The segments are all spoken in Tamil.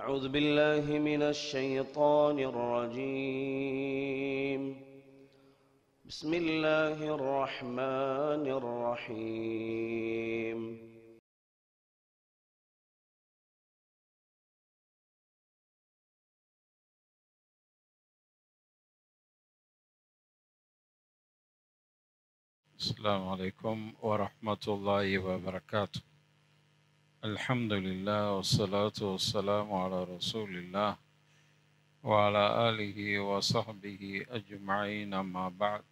أعوذ بالله من الشيطان الرجيم. بسم الله الرحمن الرحيم. السلام عليكم ورحمة الله وبركاته. الحمد لله والصلاة والسلام على رسول الله وعلى آله وصحبه أجمعين، أما بعد،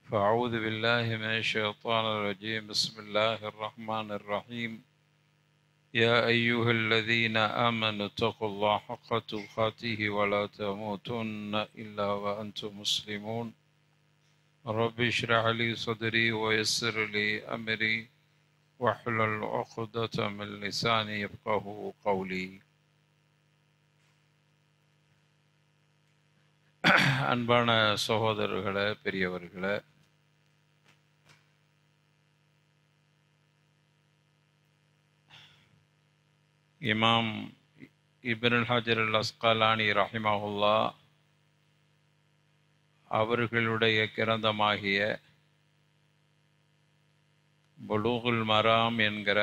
فأعوذ بالله من الشيطان الرجيم. بسم الله الرحمن الرحيم. يا أيها الذين آمنوا اتقوا الله حق تقاته ولا تموتن إلا وأنتم مسلمون. رب اشرح لي صدري ويسر لي أمري واحلل عقدة من لساني يفقهوا قولي. அன்பான சகோதரர்களே, பெரியவர்களே, இமாம் இப்னுல் ஹஜர் அல் அஸ்கலானி ரஹிமஹுல்லா அவர்களுடைய கிரந்தமாகிய புலூகுல் மராம் என்கிற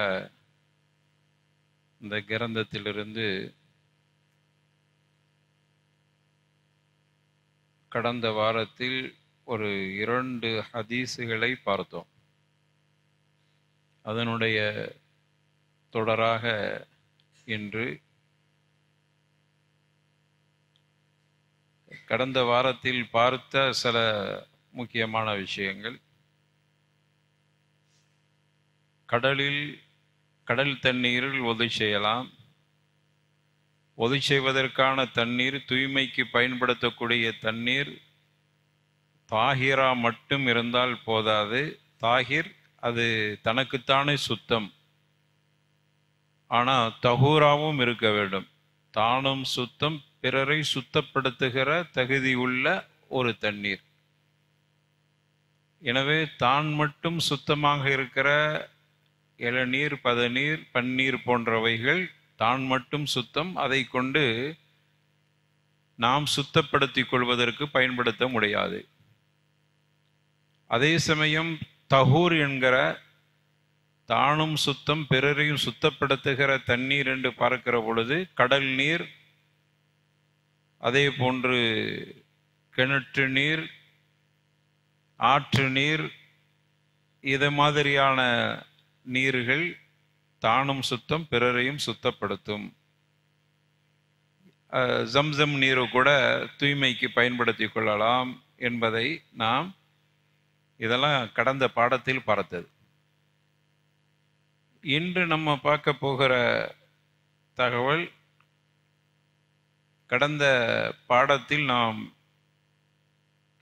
இந்த கிரந்தத்திலிருந்து கடந்த வாரத்தில் ஒரு 2 ஹதீஸுகளை பார்த்தோம். அதனுடைய தொடராக இன்று கடந்த வாரத்தில் பார்த்த சில முக்கியமான விஷயங்கள். கடல் தண்ணீரில் ஒது செய்யலாம். ஒது செய்வதற்கான தண்ணீர், தூய்மைக்கு பயன்படுத்தக்கூடிய தண்ணீர் தாகிரா மட்டும் இருந்தால் போதாது. தாகிர் அது தனக்குத்தானே சுத்தம், ஆனால் தஹூராவும் இருக்க வேண்டும். தானும் சுத்தம், பிறரை சுத்தப்படுத்துகிற தகுதி உள்ள ஒரு தண்ணீர். எனவே தான் மட்டும் சுத்தமாக இருக்கிற இளநீர், பதநீர், பன்னீர் போன்றவைகள் தான் மட்டும் சுத்தம், அதை கொண்டு நாம் சுத்தப்படுத்திக் கொள்வதற்கு பயன்படுத்த முடியாது. அதே சமயம் தஹூர் என்கிற தானும் சுத்தம், பிறரையும் சுத்தப்படுத்துகிற தண்ணீர் என்று பார்க்கிற பொழுது கடல் நீர், அதே போன்று கிணற்று நீர், ஆற்று நீர், இது மாதிரியான நீர்கள் தானும் சுத்தம், பிறரையும் சுத்தப்படுத்தும். ஜம்சம் நீரை கூட தூய்மைக்கு பயன்படுத்தி கொள்ளலாம் என்பதை நாம் இதெல்லாம் கடந்த பாடத்தில் பார்த்தது. இன்று நம்ம பார்க்க போகிற தகவல் கடந்த பாடத்தில் நாம்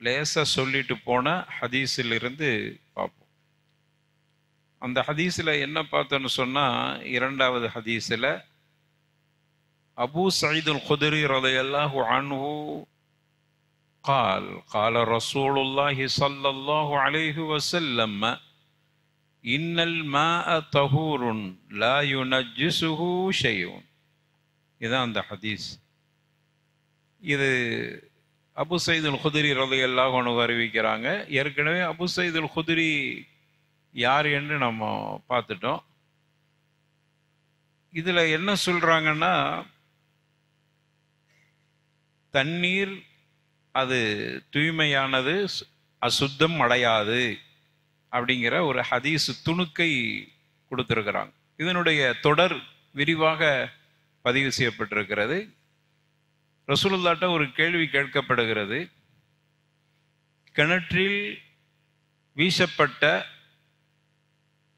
லேசா சொல்லிட்டு போன ஹதீஸிலிருந்து பார்ப்போம். அந்த ஹதீஸில் என்ன பார்த்தோன்னு சொன்னால், 2வது ஹதீஸில் அபூ சயீத் அல் குத்ரி ரலியல்லாஹு அன்ஹு قال قال رسول الله صلى الله عليه وسلم إن الماء طهور لا ينجسه شيء. இதுதான் அந்த ஹதீஸ். இது அபூ சயீத் அல் குத்ரி ரலியல்லாஹு அன்ஹு அறிவிக்கிறாங்க. ஏற்கனவே அபூ சயீத் அல் குத்ரி யார் என்று நம்ம பார்த்துட்டோம். இதுல என்ன சொல்றாங்கன்னா, தண்ணீர் அது தூய்மையானது, அசுத்தம் அடையாது அப்படிங்கிற ஒரு ஹதீஸ் துணுக்கை கொடுத்திருக்கிறாங்க. இதனுடைய தொடர் விரிவாக பதிவு செய்யப்பட்டிருக்கிறது. ரசூலுல்லாஹ்ட்ட ஒரு கேள்வி கேட்கப்படுகிறது. கிணற்றில் வீசப்பட்ட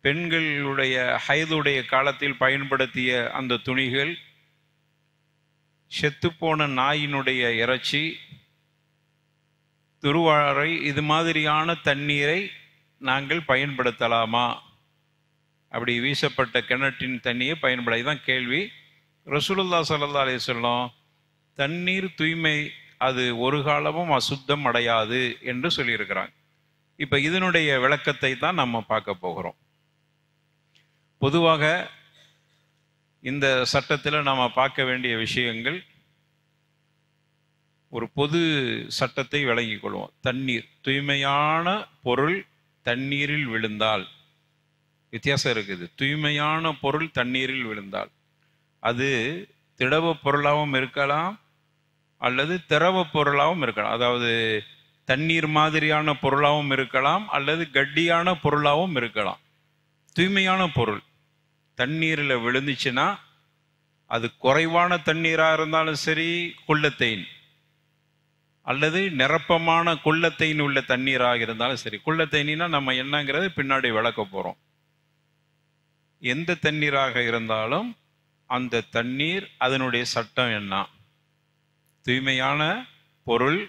பெண்களுடைய ஹைதுடைய காலத்தில் பயன்படுத்திய அந்த துணிகள், செத்துப்போன நாயினுடைய இறைச்சி, துருவாழை, இது மாதிரியான தண்ணீரை நாங்கள் பயன்படுத்தலாமா? அப்படி வீசப்பட்ட கிணற்றின் தண்ணியை பயன்பட, இதுதான் கேள்வி. ரசூலுல்லாஹ் ஸல்லல்லாஹு அலைஹி வஸல்லம் தண்ணீர் தூய்மை, அது ஒரு காலமும் அசுத்தம் அடையாது என்று சொல்லியிருக்கிறாங்க. இப்போ இதனுடைய விளக்கத்தை தான் நம்ம பார்க்க போகிறோம். பொதுவாக இந்த சட்டத்தில் நாம் பார்க்க வேண்டிய விஷயங்கள், ஒரு பொது சட்டத்தை விளங்கிக் கொள்வோம். தண்ணீர், தூய்மையான பொருள் தண்ணீரில் விழுந்தால், வித்தியாசம் இருக்குது. தூய்மையான பொருள் தண்ணீரில் விழுந்தால் அது திடவ பொருளாகவும் இருக்கலாம் அல்லது திரவ பொருளாகவும் இருக்கலாம். அதாவது தண்ணீர் மாதிரியான பொருளாகவும் இருக்கலாம் அல்லது கட்டியான பொருளாகவும் இருக்கலாம். தூய்மையான பொருள் தண்ணீரில் விழுந்துச்சுன்னா அது குறைவான தண்ணீராக இருந்தாலும் சரி, குள்ளத்தைன் அல்லது நிரப்பமான குள்ளத்தைன் உள்ள தண்ணீராக இருந்தாலும் சரி. குள்ளத்தைனா நம்ம என்னங்கிறது பின்னாடி விளக்க போகிறோம். எந்த தண்ணீராக இருந்தாலும் அந்த தண்ணீர், அதனுடைய சட்டம் என்ன? தூய்மையான பொருள்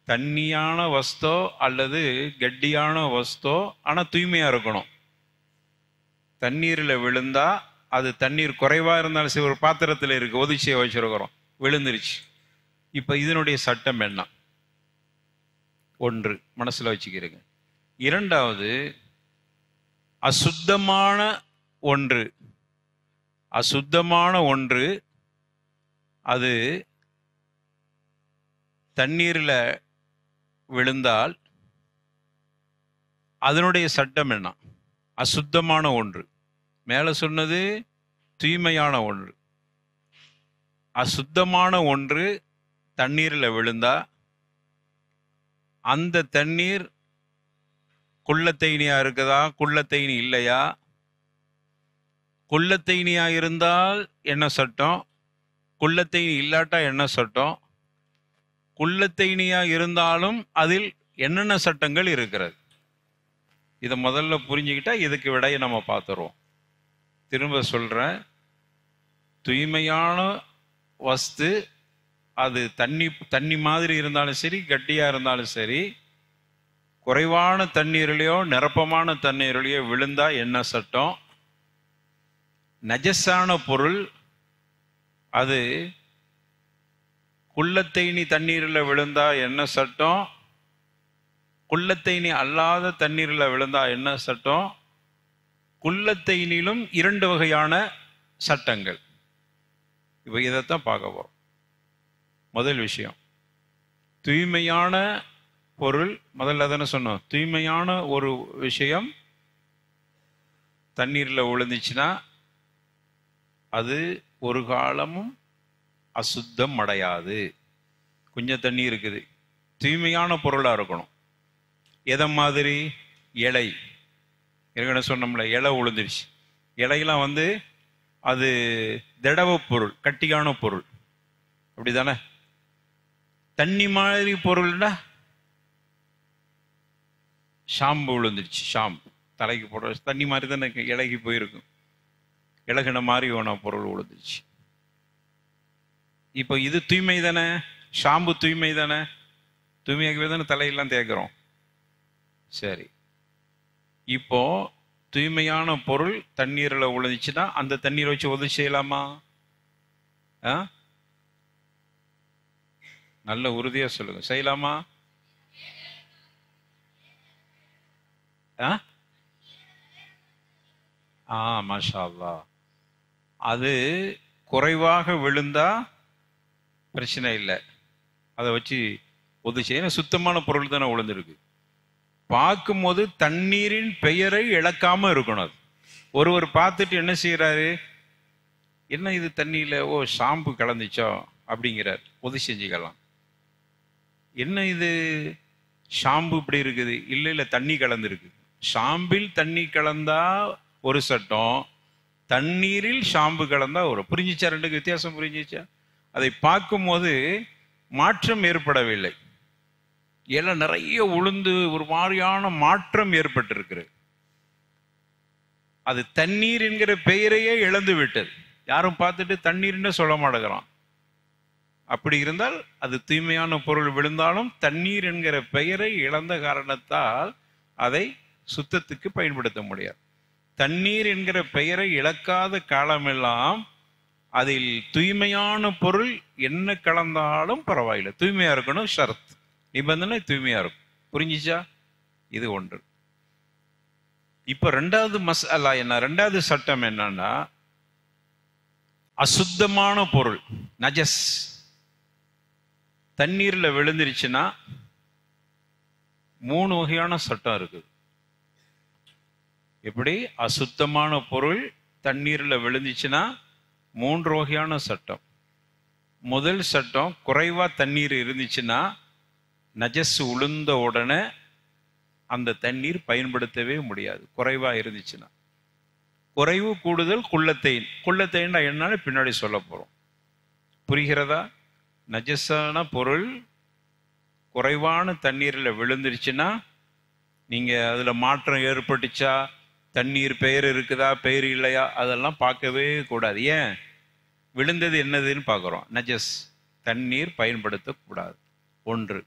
தண்ணியான வஸ்தோ அல்லது கட்டியான வஸ்தோ, ஆனால் தூய்மையாக இருக்கணும். தண்ணீரில் விழுந்தா அது தண்ணீர் குறைவாக இருந்தாலும் சரி, ஒரு பாத்திரத்தில் இருக்கு, ஒதுச்சியை வச்சிருக்கிறோம், விழுந்துருச்சு. இப்போ இதனுடைய சட்டம் என்ன? ஒன்று மனசில் வச்சுக்கிறீங்க. இரண்டாவது, அசுத்தமான ஒன்று. அசுத்தமான ஒன்று அது தண்ணீரில் விழுந்தால் அதனுடைய சட்டம் என்ன? அசுத்தமான ஒன்று. மேலே சொன்னது தூய்மையான ஒன்று. அசுத்தமான ஒன்று தண்ணீரில் விழுந்தா அந்த தண்ணீர் குள்ளத்தைனியா இருக்குதா, குள்ளத்தைனி இல்லையா? குள்ளத்தைனியா இருந்தால் என்ன சட்டம்? குள்ளத்தைனி இல்லாட்டா என்ன சட்டம்? குள்ளத்தைனியா இருந்தாலும் அதில் என்னென்ன சட்டங்கள் இருக்கிறது? இதை முதல்ல புரிஞ்சுக்கிட்டா இதுக்கு விடையை நம்ம பார்த்துருவோம். திரும்ப சொல்கிறேன், தூய்மையான வஸ்து அது தண்ணி மாதிரி இருந்தாலும் சரி, கட்டியாக இருந்தாலும் சரி, குறைவான தண்ணீரிலையோ நிரப்பமான தண்ணீரிலையோ விழுந்தா என்ன சட்டம்? நஜஸான பொருள் அது குள்ளத்தைனி தண்ணீரில் விழுந்தா என்ன சட்டம்? குள்ளத்தைனி அல்லாத தண்ணீரில் விழுந்தா என்ன சட்டம்? குள்ளத்தைனிலும் 2 வகையான சட்டங்கள். இப்போ இதைத்தான் பார்க்க போகிறோம். முதல் விஷயம், தூய்மையான பொருள். முதல்ல தானே சொன்னோம், தூய்மையான ஒரு விஷயம் தண்ணீரில் விழுந்துச்சுன்னா அது ஒரு காலமும் அசுத்தம் அடையாது. கொஞ்சம் தண்ணி இருக்குது, தூய்மையான பொருளாக இருக்கணும். எதை மாதிரி? இலை. ஏற்கனவே சொன்னோம்ல, இலை விழுந்துருச்சு. இலையெல்லாம் அது திடவ பொருள், கட்டியான பொருள், அப்படி தானே? தண்ணி மாதிரி பொருள்னா ஷாம்பு விழுந்துருச்சு. ஷாம்பு தலைக்கு போடுற தண்ணி மாதிரி தானே இலகி போயிருக்கும். இலகின மாதிரி வேணா பொருள் விழுந்துருச்சு. இப்போ இது தூய்மை தானே? ஷாம்பு தூய்மை தானே? தூய்மையாகவே தானே தலையெல்லாம் தேய்க்கிறோம். சரி, இப்போ தூய்மையான பொருள் தண்ணீரில் விழுந்துச்சுன்னா அந்த தண்ணீரை வச்சு உதவி செய்யலாமா? நல்ல உறுதியா சொல்லுங்க, செய்யலாமா? மாஷா அல்லாஹ். அது குறைவாக விழுந்தா பிரச்சனை இல்லை, அதை வச்சு உதவி செய்ய. சுத்தமான பொருள் தானே விழுந்திருக்கு. பார்க்கும்போது தண்ணீரின் பெயரை இழக்காம இருக்கணும். அது ஒருவர் பார்த்துட்டு என்ன செய்யறாரு, என்ன இது தண்ணியில ஷாம்பு கலந்துச்சோ அப்படிங்கிறார், உதவி செஞ்சுக்கலாம். என்ன இது ஷாம்பு இப்படி இருக்குது? இல்லை இல்லை, தண்ணி கலந்துருக்கு. ஷாம்பில் தண்ணி கலந்தா ஒரு சட்டம், தண்ணீரில் ஷாம்பு கலந்தா ஒரு. புரிஞ்சிச்சா? ரெண்டுக்கு வித்தியாசம் புரிஞ்சிச்சா? அதை பார்க்கும்போது மாற்றம் ஏற்படவில்லை. எல்லாம் நிறைய உளுந்து ஒரு மாதிரியான மாற்றம் ஏற்பட்டிருக்கிறது. அது தண்ணீர் என்கிற பெயரையே இழந்து விட்டது. யாரும் பார்த்துட்டு தண்ணீர்னு சொல்ல மாட்டேங்கிறான். அப்படி இருந்தால் அது தூய்மையான பொருள் விழுந்தாலும் தண்ணீர் என்கிற பெயரை இழந்த காரணத்தால் அதை சுத்தத்துக்கு பயன்படுத்த முடியாது. தண்ணீர் என்கிற பெயரை இழக்காத காலமெல்லாம் அதில் தூய்மையான பொருள் என்ன கலந்தாலும் பரவாயில்லை, தூய்மையா இருக்கணும். ஷரத், நிபந்தனை தூய்மையா இருக்கும். புரிஞ்சிச்சா? இது ஒன்று. இப்ப ரெண்டாவது மஸ்அலா என்ன? ரெண்டாவது சட்டம் என்னன்னா, அசுத்தமான பொருள் நஜஸ் தண்ணீர்ல விழுந்துருச்சுன்னா 3 வகையான சட்டம் இருக்குது. எப்படி அசுத்தமான பொருள் தண்ணீர்ல விழுந்துச்சுன்னா 3 வகையான சட்டம். முதல் சட்டம், குறைவா தண்ணீர் இருந்துச்சுன்னா நஜஸ் உளுந்த உடனே அந்த தண்ணீர் பயன்படுத்தவே முடியாது. குறைவா இருந்துச்சுன்னா. குறைவு கூடுதல் குள்ளத்தைன். குள்ளத்தைன் என்னன்னு பின்னாடி சொல்ல போறோம். புரிகிறதா? நஜஸான பொருள் குறைவான தண்ணீரில் விழுந்துருச்சுன்னா நீங்க அதுல மாற்றம் ஏற்பட்டுச்சா, தண்ணீர் பெயர் இருக்குதா பெயர் இல்லையா அதெல்லாம் பார்க்கவே கூடாது. ஏன்? விழுந்தது என்னதுன்னு பார்க்குறோம். நஜஸ், தண்ணீர் பயன்படுத்தக்கூடாது. 1.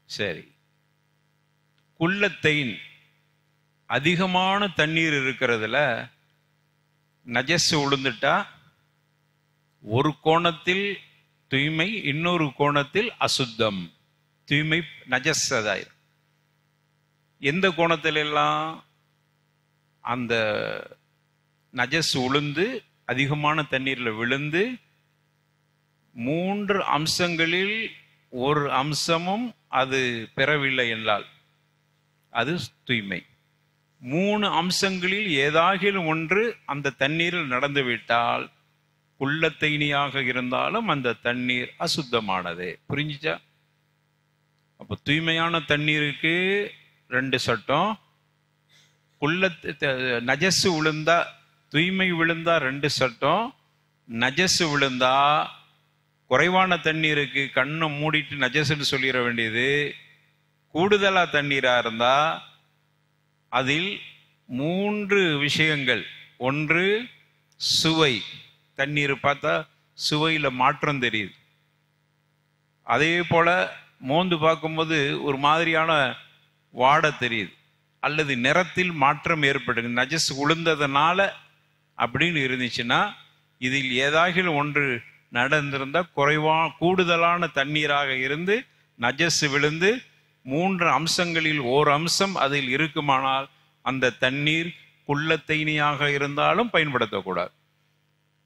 சரி, குள்ளத்தைன் அதிகமான தண்ணீர் இருக்கிறதுல நஜஸ் உளுந்துட்டா ஒரு கோணத்தில் தூய்மை, இன்னொரு கோணத்தில் அசுத்தம். தூய்மை நஜஸ் அதாயிரும். எந்த கோணத்தில் எல்லாம்? அந்த நஜஸ் உளுந்து அதிகமான தண்ணீரில் விழுந்து 3 அம்சங்களில் ஒரு அம்சமும் அது பெறவில்லை என்றால் அது தூய்மை. 3 அம்சங்களில் ஏதாகிலும் ஒன்று அந்த தண்ணீரில் நடந்துவிட்டால் குள்ளத்தைனியாக இருந்தாலும் அந்த தண்ணீர் அசுத்தமானது. புரிஞ்சுச்சா? அப்ப தூய்மையான தண்ணீருக்கு 2 சட்டம். நஜஸ் விழுந்தா, தூய்மை விழுந்தா 2 சட்டம். நஜஸ் விழுந்தா குறைவான தண்ணீருக்கு கண்ணை மூடிட்டு நஜஸ்ன்னு சொல்லிட வேண்டியது. கூடுதலா தண்ணீரா இருந்தா அதில் 3 விஷயங்கள். 1, சுவை. தண்ணீர் பார்த்தா சுவையில மாற்றம் தெரியுது. அதே போல மோந்து பார்க்கும்போது ஒரு மாதிரியான வாடை தெரியுது, அல்லது நிறத்தில் மாற்றம் ஏற்படுது. நஜஸ் உளுந்ததுனால அப்படின்னு இருந்துச்சுன்னா இதில் ஏதாகிலும் ஒன்று நடந்திருந்தா கூடுதலான தண்ணீராக இருந்து நஜஸ் விழுந்து 3 அம்சங்களில் ஓர் அம்சம் அதில் இருக்குமானால் அந்த தண்ணீர் குள்ளத்தைனியாக இருந்தாலும் பயன்படுத்தக்கூடாது.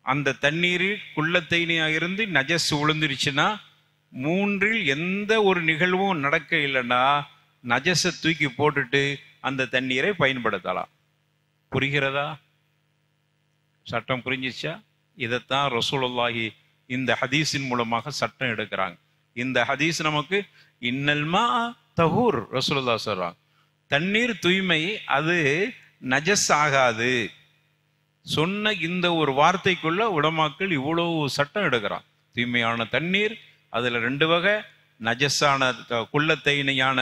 அந்த தண்ணீரில் குள்ளத்தைனியாக இருந்து நஜஸ் விழுந்துருச்சுன்னா 3இல் எந்த ஒரு நிகழ்வும் நடக்க இல்லைன்னா நஜஸை தூக்கி போட்டுட்டு அந்த தண்ணீரை பயன்படுத்தலாம். புரிகிறதா? சட்டம் புரிஞ்சிச்சா? இதைத்தான் ரசூலுல்லாஹி இந்த ஹதீஸின் மூலமாக சட்டம் எடுக்கிறாங்க. இந்த ஹதீஸ் நமக்கு இன்னல்மா தஹூர் ரசூலுல்லாஹ் சொல்றாங்க. தண்ணீர் தூய்மை, அது நஜஸ் ஆகாது சொன்ன இந்த ஒரு வார்த்தைக்குள்ள உலமாக்கள் இவ்வளவு சட்டம் எடுக்கிறான். தூய்மையான தண்ணீர் அதுல 2 வகை. நஜஸான குள்ளத்தைனியான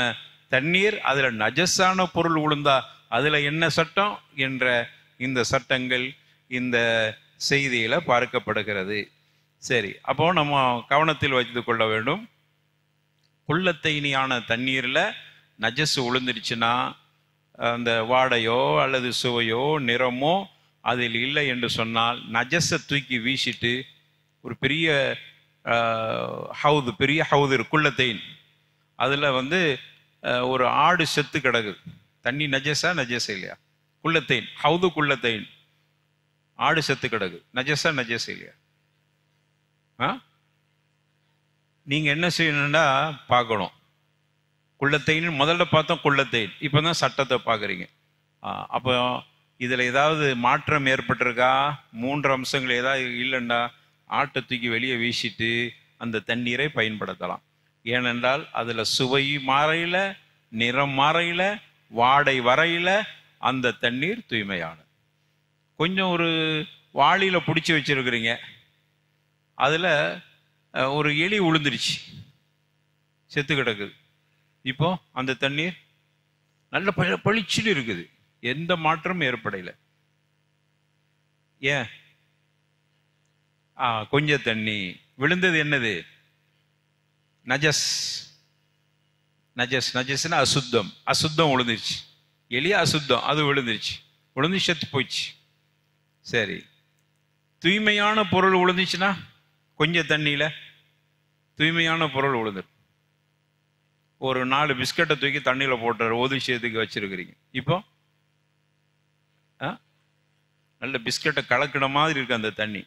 தண்ணீர், அதுல நஜஸான பொருள் உளுந்தா அதுல என்ன சட்டம் என்ற இந்த சட்டங்கள் இந்த செய்தியில பார்க்கப்படுகிறது. சரி, அப்போ நம்ம கவனத்தில் வைத்து கொள்ள வேண்டும். குள்ளத்தைனியான தண்ணீர்ல நஜஸ் உளுந்துருச்சுன்னா அந்த வாடையோ அல்லது சுவையோ நிறமோ அதில் இல்லை என்று சொன்னால் நஜஸை தூக்கி வீசிட்டு ஒரு பெரிய பெரிய ஹவுது குள்ளத்தைன், அதுல ஒரு ஆடு செத்து கிடக்குது. தண்ணி நஜஸா நஜஸ் இல்லையா? குள்ளத்தைன், ஹவுது குள்ளத்தைன், ஆடு செத்து கிடக்கு. நஜஸா நஜஸ் இல்லையா? நீங்க என்ன செய்யணும்னா பார்க்கணும். குள்ளத்தைன் முதல்ல பார்த்தோம், குள்ளத்தைன். இப்பதான் சட்டத்தை பார்க்குறீங்க. அப்போ இதுல ஏதாவது மாற்றம் ஏற்பட்டிருக்கா? 3 அம்சங்கள் ஏதாவது இல்லைண்டா ஆட்டை தூக்கி வெளியே வீசிட்டு அந்த தண்ணீரை பயன்படுத்தலாம். ஏனென்றால் அதுல சுவை மாறையில, நிறம் மாறையில, வாடை வரையில அந்த தண்ணீர் தூய்மையானது. கொஞ்சம் ஒரு வாளியில பிடிச்சி வச்சிருக்கிறீங்க, அதுல ஒரு எலி உளுந்துருச்சு, செத்து கிடக்குது. இப்போ அந்த தண்ணீர் நல்ல பளிச்சுன்னு இருக்குது, எந்த மாற்றமும் ஏற்படையில. ஏன்? கொஞ்சம் தண்ணி விழுந்தது. என்னது? நஜஸ். நஜஸ் நஜஸ்னா அசுத்தம். அசுத்தம் விழுந்துருச்சு. எலியா அசுத்தம், அது விழுந்துருச்சு, விழுந்து செத்து போயிடுச்சு. சரி, தூய்மையான பொருள் விழுந்துச்சுன்னா கொஞ்சம் தண்ணியில தூய்மையான பொருள் விழுந்துடும். ஒரு 4 பிஸ்கட்டை தூக்கி தண்ணியில போட்டு ஒதுச்சேத்துக்கு வச்சிருக்கிறீங்க. இப்போ நல்ல பிஸ்கட்டை கலக்கிற மாதிரி இருக்கு அந்த தண்ணி.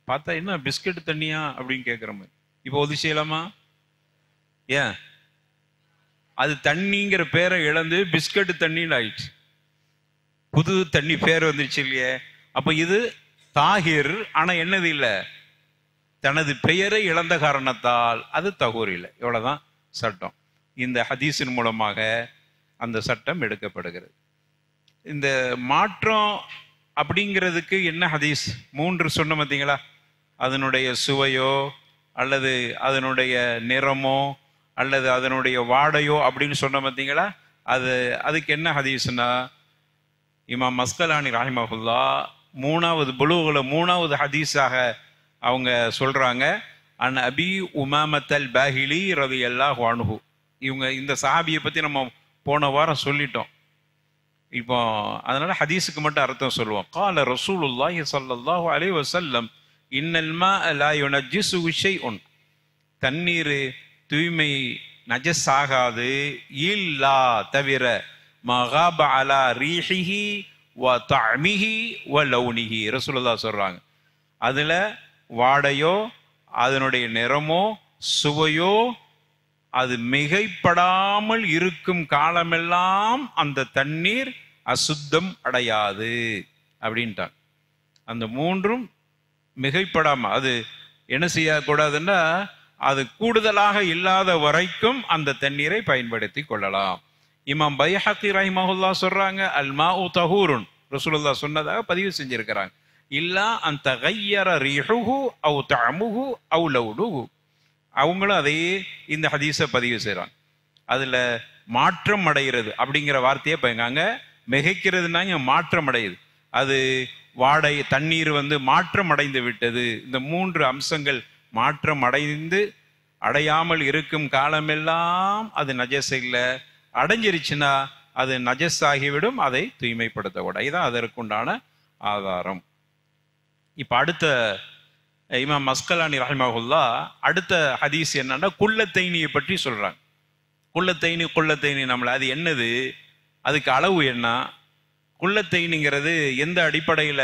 பார்த்தா என்ன பிஸ்கட் தண்ணியா அப்படின்னு கேட்குற மாதிரி. இப்போ உதவி செய்யலாமா? ஏன் அது தண்ணிங்கிற பேரை இழந்து பிஸ்கட் தண்ணின்னு ஆயிடுச்சு. புது தண்ணி பேர் வந்துருச்சு இல்லையே. அப்போ இது தாகிர், ஆனால் என்னது இல்லை, தனது பெயரை இழந்த காரணத்தால் அது தகூர் இல்லை. இவ்வளவுதான் சட்டம். இந்த ஹதீஸின் மூலமாக அந்த சட்டம் எடுக்கப்படுகிறது. இந்த மாற்றம் அப்படிங்கிறதுக்கு என்ன ஹதீஸ்? 3 சொன்ன பார்த்தீங்களா? அதனுடைய சுவையோ அல்லது அதனுடைய நிறமோ அல்லது அதனுடைய வாடையோ அப்படின்னு சொன்ன பார்த்தீங்களா? அதுக்கு என்ன ஹதீஸ்னா, இமாம் மஸ்கலானி ரஹிமஹுல்லா 3வது புலூகுல 3வது ஹதீஸாக அவங்க சொல்றாங்க, அன் அபி உமாமத்தல் பாஹிலி ரலியல்லாஹு அன்ஹு. இவங்க இந்த சஹாபியை பத்தி நம்ம போன வாரம் சொல்லிட்டோம். இப்போ அதனால ஹதீஸுக்கு மட்டும் அர்த்தம் சொல்லுவோம். கால ரசூலுல்லாஹி ஸல்லல்லாஹு அலைஹி வஸல்லம் இன்னல் மாஅ லா யுனஜ்ஜிஸு ஷைஉன். தண்ணீர் தூய்மை நஜஸ் ஆகாது, இல்லா தவிர மகாப அலா ரீஹிஹி வ தஅமிஹி வ லௌனிஹி. ரசூலுல்லாஹ் சொல்றாங்க, அதுல வாடையோ அதனுடைய நிறமோ சுவையோ அது மிகைப்படாமல் இருக்கும் காலமெல்லாம் அந்த தண்ணீர் அசுத்தம் அடையாது அப்படின்ட்டாங்க. அந்த 3ம் மிகைப்படாம அது என்ன செய்யக்கூடாதுன்னா, அது கூடுதலாக இல்லாத வரைக்கும் அந்த தண்ணீரை பயன்படுத்தி கொள்ளலாம். இமாம் பைஹக்கி ரஹிமஹுல்லா சொல்றாங்க, அல் மாஉ தஹூருன். ரசூலுல்லாஹ் சொன்னதாக பதிவு செஞ்சிருக்கிறாங்க. இல்லா அந்த தகய்யர ரீஹுஹு அவ் தஅமுஹு அவ் லௌனுஹு. அவங்களும் அதையே இந்த ஹதீஸை பதிவு செய்கிறாங்க. அதில் மாற்றம் அடைகிறது அப்படிங்கிற வார்த்தையை பயங்காங்க. மிகைக்கிறதுனாங்க மாற்றம் அடையுது. அது வாடை தண்ணீர் மாற்றம் அடைந்து விட்டது. இந்த 3 அம்சங்கள் மாற்றம் அடையாமல் இருக்கும் காலமெல்லாம் அது நஜஸ் இல்லை. அடைஞ்சிருச்சுன்னா அது நஜஸ் ஆகிவிடும். அதை தூய்மைப்படுத்தக்கூடாது. இதுதான் அதற்குண்டான ஆதாரம். இப்போ அடுத்த இமாம் மஸ்கலானி ரஹிமஹுல்லா அடுத்த ஹதீஸ் என்னன்னா, குல்லத்தைனியை பற்றி சொல்றாங்க. குல்லத்தைனி நம்மள அது என்னது, அதுக்கு அளவு என்ன, குல்லத்தைனிங்கிறது எந்த அடிப்படையில்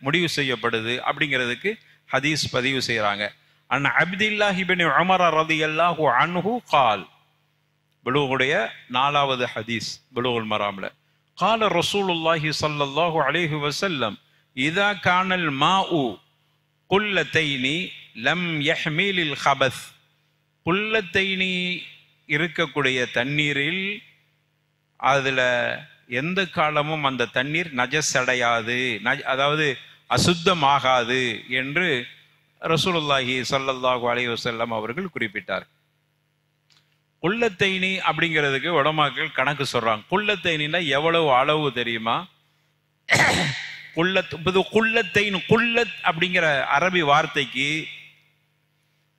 முடிவு செய்யப்படுது அப்படிங்கிறதுக்கு ஹதீஸ் பதிவு செய்கிறாங்க. அன் அப்துல்லாஹி இப்னு உமர் ரலியல்லாஹு அன்ஹு கால். புலூகுடைய 4வது ஹதீஸ் புலூகுல் மராம்ல. கால ரசூலுல்லாஹி ஸல்லல்லாஹு அலைஹி வஸல்லம் இதா கானல் மாஉ குல்லத்தைனி லம் யஹ்மிலில் ஹபஸ். குல்லத்தைனி இருக்கக்கூடிய தண்ணீரில் அதில் எந்த காலமும் அந்த தண்ணீர் நஜஸ் அடையாது, அதாவது அசுத்தமாகாது என்று ரசூலுல்லாஹி ஸல்லல்லாஹு அலைஹி வஸல்லம் அவர்கள் குறிப்பிட்டார். குல்லத்தைனி அப்படிங்கிறதுக்கு உலமாக்கள் கணக்கு சொல்றாங்க. குல்லத்தைனின்னா எவ்வளவு அளவு தெரியுமா? குல்லத் அப்படிங்கிற அரபி வார்த்தைக்கு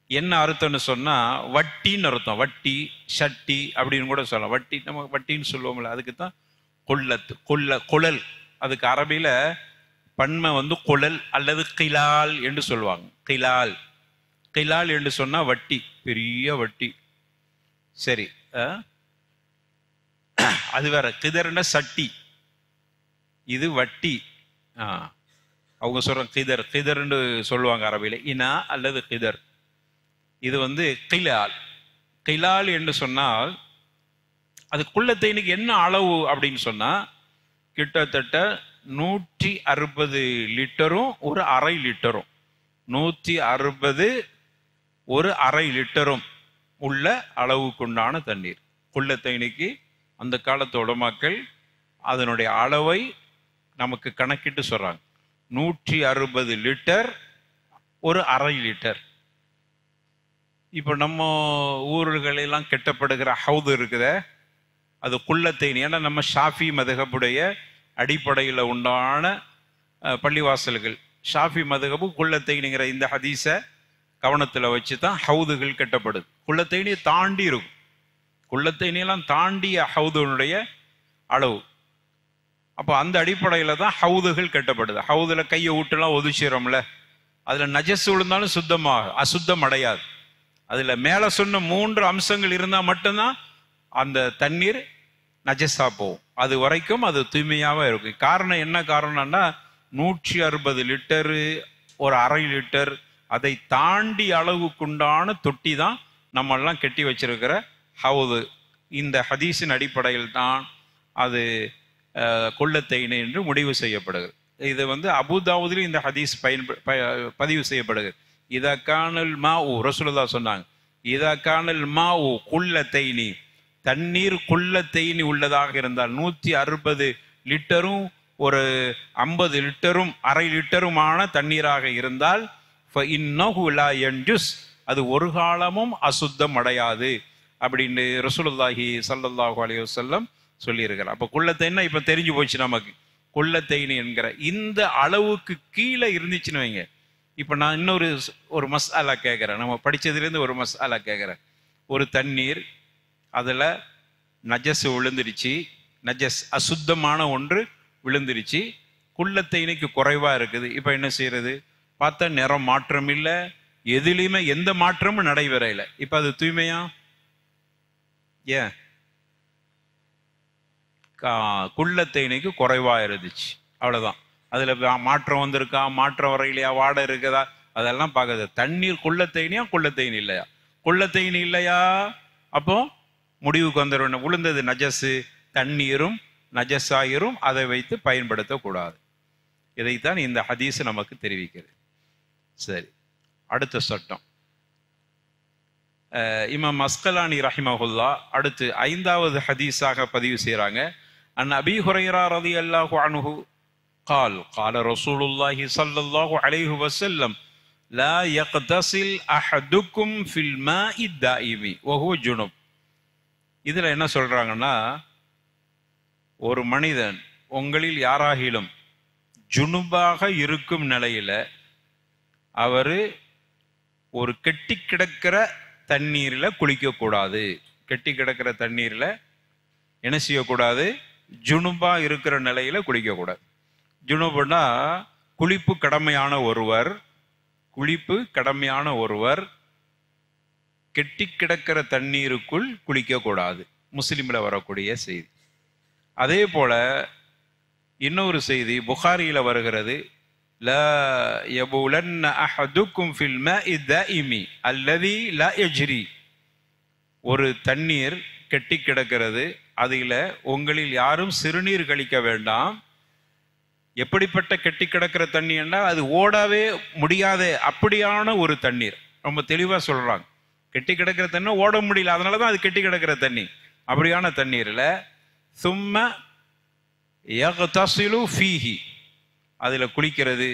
என்ன அர்த்தம்னு சொன்னா, வட்டின்னு அர்த்தம். வட்டி ஷட்டி அப்படின்னு கூட சொல்லலாம். வட்டி நம்ம வட்டின்னு சொல்லுவோம்ல, அதுக்கு தான் குல்லத். குழல். அதுக்கு அரபியில பன்மை குழல் அல்லது கிலால் என்று சொல்லுவாங்க. கிலால் என்று சொன்னா வட்டி, பெரிய வட்டி. சரி, அது வேற. கிதர்னா சட்டி, இது வட்டி. அவங்க சொல்ற கிதர்ன்னு சொல்லுவாங்க அரபியில. இனா அல்லது கிதர். இது கிலால் என்று சொன்னால் அது குல்லத்தைனுக்கு என்ன அளவு அப்படின்னு சொன்னா, கிட்டத்தட்ட 160 லிட்டரும் ஒரு அரை லிட்டரும் 160 ஒரு அரை லிட்டரும் உள்ள அளவுக்குண்டான தண்ணீர் குல்லத்தைனுக்கு. அந்த காலத்து உலமாக்கள் அதனுடைய அளவை நமக்கு கணக்கிட்டு சொல்றாங்க. 160 லிட்டர் ஒரு அரை லிட்டர். இப்போ நம்ம ஊர்களெல்லாம் கெட்டப்படுகிற ஹவுது இருக்குத, அது குல்லத்தைனி. ஏன்னா நம்ம ஷாஃபி மதுஹபுடைய அடிப்படையில் உண்டான பள்ளிவாசல்கள். ஷாஃபி மதுஹபு குல்லத்தைனிங்கிற இந்த ஹதீஸை கவனத்தில் வச்சு தான் ஹவுதுகள் கட்டப்படுது. குல்லத்தைனியை தாண்டி இருக்கும். குல்லத்தைனியெல்லாம் தாண்டிய ஹவுதுனுடைய அளவு. அப்போ அந்த அடிப்படையில் தான் ஹவுதுகள் கட்டப்படுது. ஹவுதில் கையை விட்டுலாம் ஒதுச்சிடுறோம்ல, அதில் நஜஸ் விழுந்தாலும் அசுத்தம் அடையாது. அதில் மேலே சொன்ன 3 அம்சங்கள் இருந்தால் மட்டும்தான் அந்த தண்ணீர் நஜஸா போகும். அது வரைக்கும் அது தூய்மையாக இருக்கும். காரணம் என்ன காரணம்னா, 160 லிட்டரு, ஒரு அரை லிட்டர், அதை தாண்டி அளவுக்குண்டான தொட்டி தான் நம்மெல்லாம் கெட்டி வச்சிருக்கிற ஹவுது. இந்த ஹதீஸின் அடிப்படையில் தான் அது கொள்ளத்தேயினை என்று முடிவு செய்யப்படுகிறது. இது அபூதாவுதிலும் இந்த ஹதீஸ் பதிவு செய்யப்படுகிறது. இதற்கானல் மாவு ரசூலுல்லாஹ் சொன்னாங்க, இதற்கானல் மாவு குள்ளத்தைனி, தண்ணீர் குள்ளத்தைனி உள்ளதாக இருந்தால் 160 லிட்டரும் ஒரு 50 லிட்டரும் அரை லிட்டருமான தண்ணீராக இருந்தால் அது ஒரு காலமும் அசுத்தம் அடையாது அப்படின்னு ரசூலுல்லாஹி ஸல்லல்லாஹு அலைஹி வஸல்லம் சொல்லியிருக்கிறார். அப்போ குள்ளத்தைன்னா இப்போ தெரிஞ்சு போச்சு நமக்கு. குள்ளத்தைனி என்கிற இந்த அளவுக்கு கீழே இருந்துச்சுன்னு வைங்க. இப்போ நான் இன்னொரு மசாலா கேட்குறேன், நம்ம படித்ததுலேருந்து ஒரு மசாலா கேட்குறேன். ஒரு தண்ணீர் அதில் நஜஸ் விழுந்துருச்சு, நஜஸ் அசுத்தமான ஒன்று விழுந்துருச்சு, குள்ளத்தைனிக்கு குறைவாக இருக்குது. இப்போ என்ன செய்யறது? பார்த்தா நிறம் மாற்றம் இல்லை, எதுலேயுமே எந்த மாற்றமும் நடைபெறல. இப்போ அது தூய்மையா? ஏன்? குள்ளத்தைனிக்கு குறைவாக இருந்துச்சு, அவ்வளோதான். அதில் மாற்றம் வந்திருக்கா, மாற்றம் வரையிலையா, வாடை இருக்குதா, அதெல்லாம் பார்க்குது. தண்ணீர் குள்ளத்தைனியா குள்ளத்தைனி இல்லையா? குள்ளத்தைனி இல்லையா, அப்போ முடிவுக்கு வந்துடும் விழுந்தது நஜஸு, தண்ணீரும் நஜஸாயிரும், அதை வைத்து பயன்படுத்தக்கூடாது. இதைத்தான் இந்த ஹதீஸ் நமக்கு தெரிவிக்கிறது. சரி, அடுத்த சட்டம் இமாம் அஸ்கலானி ரஹிமஹுல்லா அடுத்து 5வது ஹதீஸாக பதிவு செய்கிறாங்க. அன் அபீ ஹுரைரா ரலியல்லாஹு அன்ஹு قال قال رسول الله صلى الله عليه وسلم لا يغتسل احدكم في الماء الدائم وهو جنب. இதுல என்ன சொல்றாங்கன்னா, ஒரு மனிதன் உங்களில் யாராகிலும் ஜுனுபாக இருக்கும் நிலையில அவர் ஒரு கெட்டி கிடக்கிற தண்ணீரில் குளிக்கக்கூடாது. கெட்டி கிடக்கிற தண்ணீரில் என்ன செய்யக்கூடாது? ஜுனுபா இருக்கிற நிலையில குளிக்கக்கூடாது. ஜுனுபுனா குளிப்பு கடமையான ஒருவர் கெட்டி கிடக்கிற தண்ணீருக்குள் குளிக்கக்கூடாது. முஸ்லிம்ல வரக்கூடிய செய்தி. அதே போல இன்னொரு செய்தி புகாரியில வருகிறது, லா யபுலன்ன அஹதுக்கும் ஃபில் மாஇ தாயிமி அல்லதி லா யஜ்ரி. ஒரு தண்ணீர் கெட்டி கிடக்கிறது, அதில் உங்களில் யாரும் சிறுநீர் கழிக்க வேண்டாம். எப்படிப்பட்ட கெட்டி கிடக்கிற தண்ணி என்றால் அது ஓடவே முடியாத அப்படியான ஒரு தண்ணீர். ரொம்ப தெளிவாக சொல்றாங்க, கெட்டி கிடக்கிற தண்ணி ஓட முடியல, அதனால தான் அது கெட்டி கிடக்கிற தண்ணி. அப்படியான தண்ணீரில் சும்ம யக்தஸிலு ஃபீஹி, அதில் குளிக்கிறது.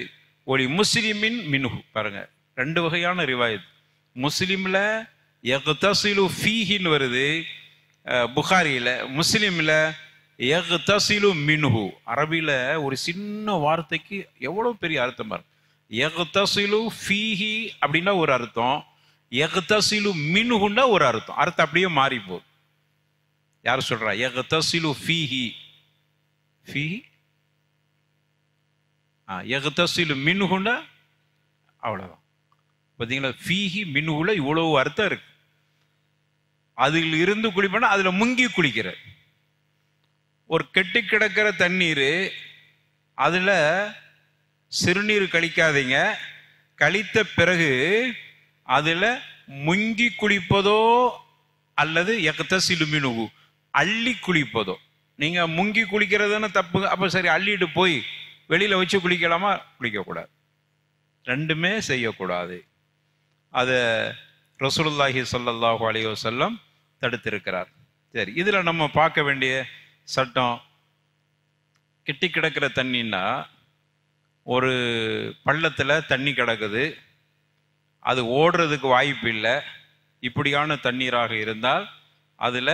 ஒலி முஸ்லிமின் மின்ஹு, பாருங்க 2 வகையான ரிவாயத். முஸ்லிம்ல யக்தஸிலு ஃபீஹின்னு வருது புகாரியில், முஸ்லிம்ல யக்தஸிலு மின்ஹு. அரபியில் ஒரு சின்ன வார்த்தைக்கு எவ்வளோ பெரிய அர்த்தம் பாருங்க. யக்தஸிலு ஃபீஹி அப்படின்னா ஒரு அர்த்தம், யக்தஸிலு மின்ஹுன்னா ஒரு அர்த்தம். அர்த்தம் அப்படியே மாறி போகுது. யார் சொல்றா? யக்தஸிலு ஃபீஹி, ஃபீஹி யக்தஸிலு மின்ஹுன்னா அவ்வளோதான். பார்த்தீங்களா? ஃபீஹி மின்ஹுல இவ்வளவு அர்த்தம் இருக்கு. அதில் இருந்து குளிப்பனா அதில் முங்கி குளிக்கிற. ஒரு கெட்டி கிடக்கிற தண்ணீர், அதில் சிறுநீர் கழிக்காதீங்க. கழித்த பிறகு அதில் முங்கி குளிப்பதோ அல்லது யக்தஸிலு மின்ஹு அள்ளி குளிப்பதோ. நீங்கள் முங்கி குளிக்கிறதுன்னு தப்பு. அப்போ சரி, அள்ளிட்டு போய் வெளியில் வச்சு குளிக்கலாமா? குளிக்கக்கூடாது. ரெண்டுமே செய்யக்கூடாது. அதை ரசூலுல்லாஹி ஸல்லல்லாஹு அலைஹி வஸல்லம் தடுத்திருக்கிறார். சரி, இதில் நம்ம பார்க்க வேண்டிய சட்டம், கெட்டி கிடக்கிற தண்ணின்னா ஒரு பள்ளத்தில் தண்ணி கிடக்குது, அது ஓடுறதுக்கு வாய்ப்பு இல்லை. இப்படியான தண்ணீராக இருந்தால் அதில்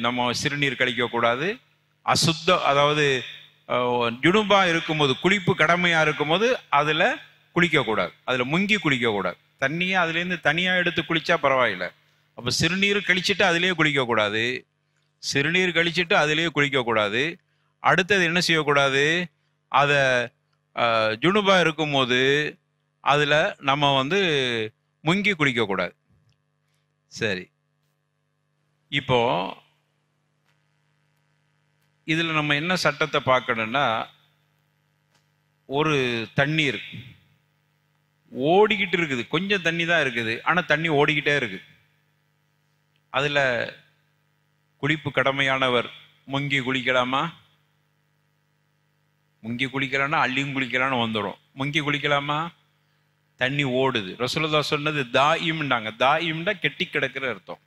நம்ம சிறுநீர் கழிக்கக்கூடாது. அதாவது ஜுனுபா இருக்கும்போது, குளிப்பு கடமையாக இருக்கும்போது அதில் குளிக்கக்கூடாது, அதில் முங்கி குளிக்கக்கூடாது. தண்ணியை அதுலேருந்து தனியாக எடுத்து குளித்தா பரவாயில்லை. அப்போ சிறுநீர் கழிச்சிட்டு அதிலேயே குளிக்கக்கூடாது, சிறுநீர் கழிச்சிட்டு அதிலேயே குளிக்கக்கூடாது. அடுத்தது என்ன செய்யக்கூடாது? அதை ஜுனுபா இருக்கும்போது அதில் நம்ம முங்கி குளிக்கக்கூடாது. சரி, இப்போ இதில் நம்ம என்ன சட்டத்தை பார்க்கணும்னா, ஒரு தண்ணீர் ஓடிக்கிட்டு இருக்குது, கொஞ்சம் தண்ணி தான் இருக்குது, ஆனா தண்ணி ஓடிக்கிட்டே இருக்கு. அதுல குளிப்பு கடமையானவர் முங்கி குளிக்கலாமா? முங்கி குளிக்கலாம்னா அள்ளியும் குளிக்கலான்னு வந்துடும். முங்கி குளிக்கலாமா? தண்ணி ஓடுது. ரசூலுல்லாஹ் சொன்னது தாயிம்னாங்க. தாயிம்னா கெட்டி கிடக்கிற அர்த்தம்.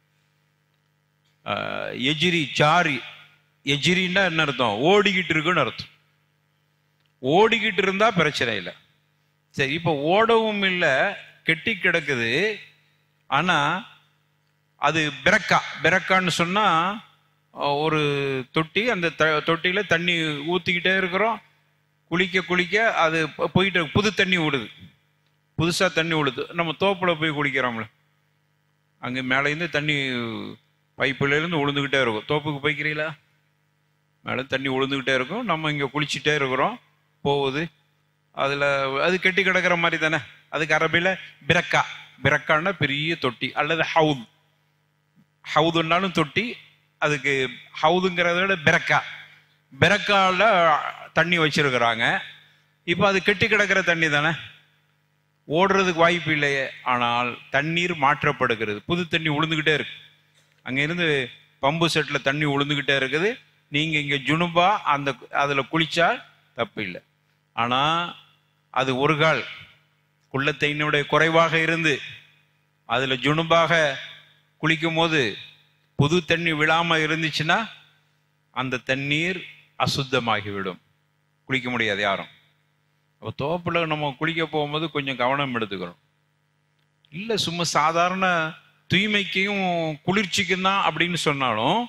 எஜிரி ஜாரி, எஜிரின்னா என்ன அர்த்தம்? ஓடிக்கிட்டு இருக்குன்னு அர்த்தம். ஓடிக்கிட்டு இருந்தா பிரச்சனை இல்லை. சரி, இப்ப ஓடவும் இல்லை, கெட்டி கிடக்குது. ஆனா அது பெரக்கான்னு சொன்னா ஒரு தொட்டி, அந்த தொட்டியில தண்ணி ஊத்திக்கிட்டே இருக்கிறோம். குளிக்க குளிக்க அது போயிட்டு புது தண்ணி விடுது, புதுசா தண்ணி விடுது. நம்ம தோப்புல போய் குளிக்கிறோம்ல, அங்க மேலேருந்து தண்ணி பைப்புல இருந்து உழுந்துகிட்டே இருக்கும். தோப்புக்கு போய்க்கிறீங்களா? மேலே தண்ணி உழுந்துகிட்டே இருக்கும். நம்ம இங்க குளிச்சுட்டே இருக்கிறோம், போகுது. அதுல அது கெட்டி கிடக்கிற மாதிரி தானே. அதுக்கு அரபில பிரக்கான்னா பெரிய தொட்டி அல்லது ஹவுத். ஹவுதுன்னாலும் தொட்டி, அதுக்கு ஹவுதுங்கிறத விட பெரக்கால தண்ணி வச்சிருக்கிறாங்க. இப்போ அது கெட்டி கிடக்கிற தண்ணி தானே, ஓடுறதுக்கு வாய்ப்பு இல்லையே. ஆனால் தண்ணீர் மாற்றப்படுகிறது, புது தண்ணி உழுந்துகிட்டே இருக்கு. அங்கிருந்து பம்பு செட்ல தண்ணி உழுந்துகிட்டே இருக்குது. நீங்க இங்க ஜுனுபா அதுல குளிச்சா தப்பு இல்லை. ஆனா அது ஒரு கால் குள்ளத்தைனுடைய குறைவாக இருந்து அதுல ஜுனுபாக குளிக்கும் போது புது தண்ணி விழாம இருந்துச்சுன்னா அந்த தண்ணீர் அசுத்தமாகிவிடும், குளிக்க முடியாது யாரும். அப்போ தோப்புல நம்ம குளிக்க போகும்போது கொஞ்சம் கவனம் எடுத்துக்கிறோம். இல்லை சும்மா சாதாரண தூய்மைக்கும் குளிர்ச்சிக்கும் தான் அப்படின்னு சொன்னாலும்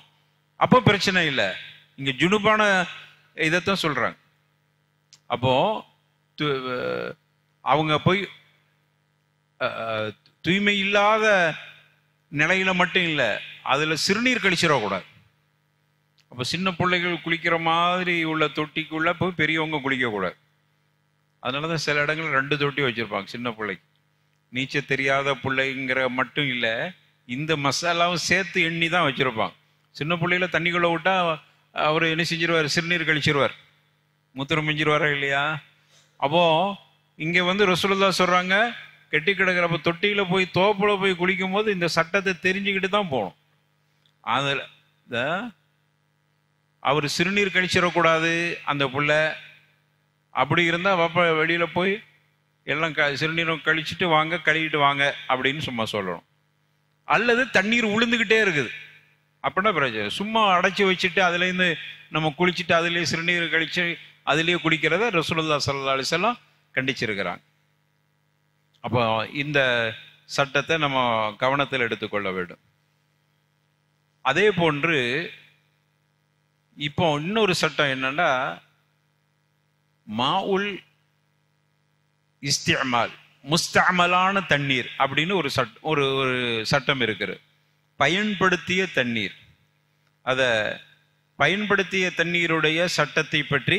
அப்போ பிரச்சனை இல்லை. இங்க ஜுனுபான இதைத்தான் சொல்றாங்க. அப்போ அவங்க போய் தூய்மை இல்லாத நிலையில மட்டும் இல்லை, அதுல சிறுநீர் கழிச்சிடக்கூடாது. அப்போ சின்ன பிள்ளைகள் குளிக்கிற மாதிரி உள்ள தொட்டிக்குள்ள போய் பெரியவங்க குளிக்க கூடாது. அதனாலதான் சில இடங்கள்ல 2 தொட்டி வச்சிருப்பாங்க சின்ன பிள்ளைக்கு. நீச்சல் தெரியாத பிள்ளைங்கிற மட்டும் இல்லை, இந்த மசாலாவும் சேர்த்து எண்ணி தான் வச்சிருப்பாங்க. சின்ன பிள்ளையில தண்ணிக்குள்ள விட்டா அவர் என்ன செஞ்சிருவார்? சிறுநீர் கழிச்சிருவார், மூத்திரம் மிஞ்சிருவாரா இல்லையா? அப்போ இங்க ரசூலுல்லாஹ் சொல்றாங்க, கெட்டி கிடக்கிறப்ப தொட்டியில போய் தோப்புல போய் குளிக்கும் போது இந்த சட்டத்தை தெரிஞ்சுக்கிட்டு தான் போகணும். அதுல அவர் சிறுநீர் கழிச்சிடக்கூடாது அந்த புள்ள. அப்படி இருந்தா வெளியில போய் எல்லாம் சிறுநீரம் கழிச்சுட்டு வாங்க, கழுவிட்டு வாங்க அப்படின்னு சும்மா சொல்லணும். அல்லது தண்ணீர் உளுந்துகிட்டே இருக்குது அப்படின்னா பிரச்சனை. சும்மா அடைச்சி வச்சுட்டு அதுல இருந்து நம்ம குளிச்சுட்டு அதுலயே சிறுநீர் கழிச்சு அதுலயே குளிக்கிறத ரசூலுல்லாஹ் ஸல்லல்லாஹு அலைஹி வஸல்லம் கண்டிச்சிருக்கிறாங்க. அப்போ இந்த சட்டத்தை நம்ம கவனத்தில் எடுத்துக்கொள்ள வேண்டும். அதே போன்று இப்போ இன்னொரு சட்டம் என்னன்னா, மாஉல் இஸ்திஅமால், முஸ்தஅமலான தண்ணீர் அப்படின்னு ஒரு சட்டம் இருக்குது. பயன்படுத்திய தண்ணீர். அத பயன்படுத்திய தண்ணீருடைய சட்டத்தை பற்றி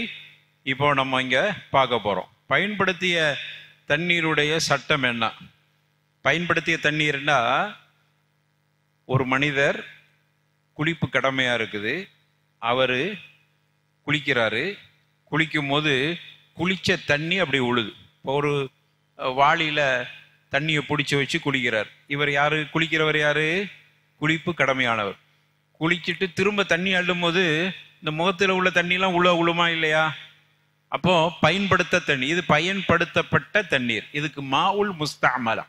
இப்போ நம்ம இங்க பார்க்க போறோம். பயன்படுத்திய தண்ணீருடைய சட்டம் என்ன? பயன்படுத்திய தண்ணீர்னா, ஒரு மனிதர் குளிப்பு கடமையா இருக்குது, அவரு குளிக்கிறாரு. குளிக்கும் போது குளிச்ச தண்ணி அப்படி உழுது. இப்போ ஒரு வாளியில தண்ணியை பிடிச்சி வச்சு குளிக்கிறார். இவர் யாரு? குளிக்கிறவர் யாரு? குளிப்பு கடமையானவர். குளிச்சுட்டு திரும்ப தண்ணி அள்ளும் போது இந்த முகத்தில் உள்ள தண்ணிலாம் உழுமா இல்லையா? அப்போ பயன்படுத்த தண்ணி, இது பயன்படுத்தப்பட்ட தண்ணீர். இதுக்கு மாவுல் முஸ்தஅமலா,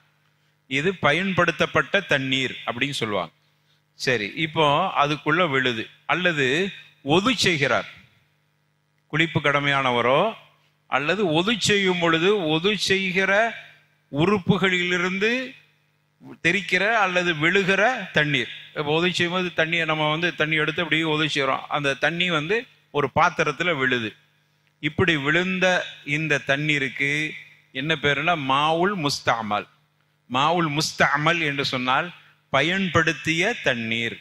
இது பயன்படுத்தப்பட்ட தண்ணீர் அப்படின்னு சொல்லுவாங்க. சரி, இப்போ அதுக்குள்ள விழுது அல்லது ஒது செய்கிறார் குளிப்பு கடமையானவரோ, அல்லது ஒது செய்யும் பொழுது ஒது செய்கிற உறுப்புகளிலிருந்து தெரிக்கிற அல்லது விழுகிற தண்ணீர். இப்போ ஒது செய்யும்போது தண்ணியை நம்ம தண்ணி எடுத்து அப்படியே ஒது செய்கிறோம். அந்த தண்ணி ஒரு பாத்திரத்தில் விழுது. இப்படி விழுந்த இந்த தண்ணீருக்கு என்ன பேருன்னா மாவுல் முஸ்தஅமல். மாவுல் முஸ்தஅமல் என்று சொன்னால் பயன்படுத்திய தண்ணீர்.